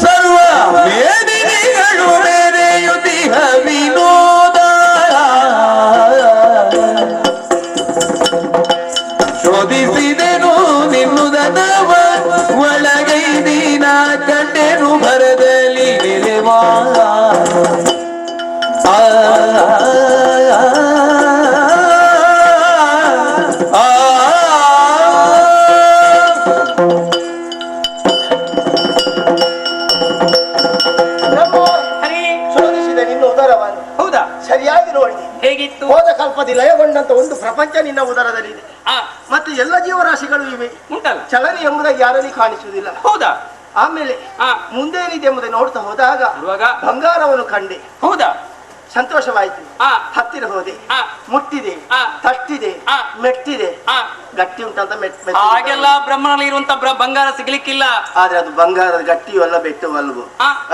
ಸರ್ವ ಮೇದಿನಿಗಳು ಮೆರೆಯುತ್ತಿಹ ವಿನೋದ ಶೋಧಿಸಿದೆನು ನಿನ್ನುದನವ ಒಳಗೈದಿನ ಕಂಡೇನು ಭರದಲ್ಲಿ ನೆರೆವಾದ ಶೋಧಿಸಿದೆ ನಿನ್ನ ಉದರವನ್ನು. ಹೌದಾ? ಸರಿಯಾಗಿ ನೋಡಿದೆ. ಹೇಗಿತ್ತು? ಹೋದ ಕಲ್ಪದಿ ಲಯಗೊಂಡಂತ ಒಂದು ಪ್ರಪಂಚ ನಿನ್ನ ಉದರದಲ್ಲಿದೆ. ಮತ್ತೆ ಎಲ್ಲ ಜೀವರಾಶಿಗಳು ಇವೆ. ಉಂಟಲ್ಲ? ಚಲನೆ ಎಂಬುದಾಗಿ ಯಾರಲ್ಲಿ ಕಾಣಿಸುವುದಿಲ್ಲ. ಹೌದಾ? ಆಮೇಲೆ ಮುಂದೇನಿದೆ ಎಂಬುದನ್ನು ನೋಡ್ತಾ ಹೋದಾಗ ಇರುವಾಗ ಬಂಗಾರವನ್ನು ಕಂಡೆ. ಹೌದಾ? ಸಂತೋಷವಾಯಿತು. ಹತ್ತಿರ ಹೋದೆ, ಮುಟ್ಟಿದೆ, ತಟ್ಟಿದೆ, ಮೆಟ್ಟಿದೆ. ಗಟ್ಟಿ ಉಂಟಂತ ಹಾಗೆಲ್ಲ ಬ್ರಹ್ಮನಲ್ಲಿ ಇರುವಂತ ಬಂಗಾರ ಸಿಗ್ಲಿಕ್ಕಿಲ್ಲ. ಆದ್ರೆ ಅದು ಬಂಗಾರದ ಗಟ್ಟಿಯೂ ಅಲ್ಲ, ಬೆಟ್ಟವೂ ಅಲ್ವೋ.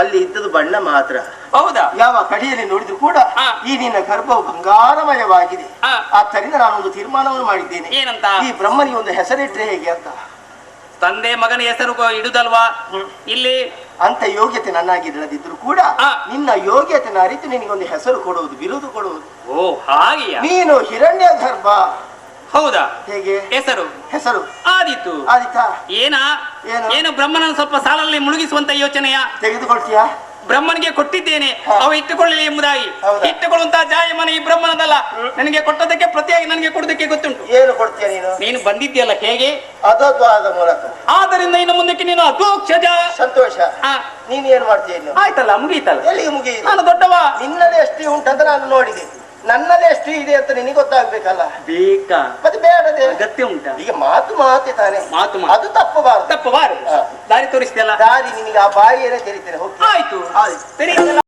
ಅಲ್ಲಿ ಇದ್ದದ್ದು ಬಣ್ಣ ಮಾತ್ರ. ಹೌದಾ? ಯಾವ ಕಡೆಯಲ್ಲಿ ನೋಡಿದ್ರು ಕೂಡ ಈ ನಿನ್ನ ಗರ್ಭವು ಬಂಗಾರಮಯವಾಗಿದೆ. ಆದ್ದರಿಂದ ನಾನೊಂದು ತೀರ್ಮಾನವನ್ನು ಮಾಡಿದ್ದೇನೆ. ಏನಂತ? ಈ ಬ್ರಹ್ಮನಿಗೆ ಒಂದು ಹೆಸರಿಟ್ರೆ ಹೇಗೆ ಅಂತ. ತಂದೆ ಮಗನ ಹೆಸರು ಇಡುದಲ್ವಾ ಇಲ್ಲಿ? ಅಂತ ಯೋಗ್ಯತೆ ನನ್ನಾಗಿಲ್ಲದಿದ್ರು ಕೂಡ ನಿನ್ನ ಯೋಗ್ಯತೆನ ಅರಿತು ನಿನಗೊಂದು ಹೆಸರು ಕೊಡುವುದು, ಬಿರುದು ಕೊಡುವುದು. ಓ ಹಾಗೆಯಾ? ನೀನು ಹಿರಣ್ಯ ಗರ್ಭ ಹೌದಾ? ಹೇಗೆ? ಹೆಸರು ಹೆಸರು ಆದಿತ್ತು. ಆದಿತ್ಯ. ಏನು? ಬ್ರಹ್ಮನನ್ನು ಸ್ವಲ್ಪ ಸಾಲಲ್ಲಿ ಮುಳುಗಿಸುವಂತ ಯೋಚನೆಯ ತೆಗೆದುಕೊಳ್ತೀಯಾ? ಬ್ರಹ್ಮನಿಗೆ ಕೊಟ್ಟಿದ್ದೇನೆ, ಅವ ಇಟ್ಟುಕೊಳ್ಳಲಿ ಎಂಬುದಾಗಿ. ಹೌದಾ? ಇಟ್ಟುಕೊಳ್ಳುವಂತಹ ಜಾಯಮಾನ ಈ ಬ್ರಹ್ಮನದಲ್ಲ. ನನಗೆ ಕೊಟ್ಟದಕ್ಕೆ ಪ್ರತಿಯಾಗಿ ನನಗೆ ಕೊಡುವುದಕ್ಕೆ ಗೊತ್ತುಂಟು. ಏನು ಕೊಡ್ತೀಯ ನೀನು? ನೀನು ಬಂದಿದ್ದೀಯಲ್ಲ ಹೇಗೆ? ಅದ್ವಾರದ ಮೂಲಕ. ಆದ್ದರಿಂದ ಇನ್ನು ಮುಂದಕ್ಕೆ ನೀನು ಅಧೋಕ್ಷಜ. ಸಂತೋಷ. ಆ, ನೀನು ಏನ್ ಮಾಡ್ತೀಯ ಇನ್ನು? ಆಯ್ತಲ್ಲ, ಮುಗಿಯಿತಲ್ಲ. ಎಲ್ಲಿಗೆ ಮುಗಿಯಿತು? ನಾನು ದೊಡ್ಡವ. ನಿನ್ನದೇ ಎಷ್ಟು ಉಂಟಂತ ನಾನು ನೋಡಿದೆ, ನನ್ನದೇ ಎಷ್ಟು ಇದೆ ಅಂತ ನಿನಗೆ ಗೊತ್ತಾಗ್ಬೇಕಲ್ಲ. ಬೇಕಾ? ಮತ್ತೆ ಬೇಡದೆ ಅಗತ್ಯ ಉಂಟಾ? ಈಗ ಮಾತೆ ತಾನೆ. ಮಾತು ಅದು ತಪ್ಪಬಾರದು. ತಪ್ಪಬಾರದು. ದಾರಿ ತೋರಿಸ್ತಿಯಲ್ಲ? ದಾರಿ ನಿನಗೆ ಆ ಬಾಯಿಯೇ ತೆರಿತೇನೆ. ಹೋಗಿ. ಆಯ್ತು. ಆಯ್ತು. ಸರಿ.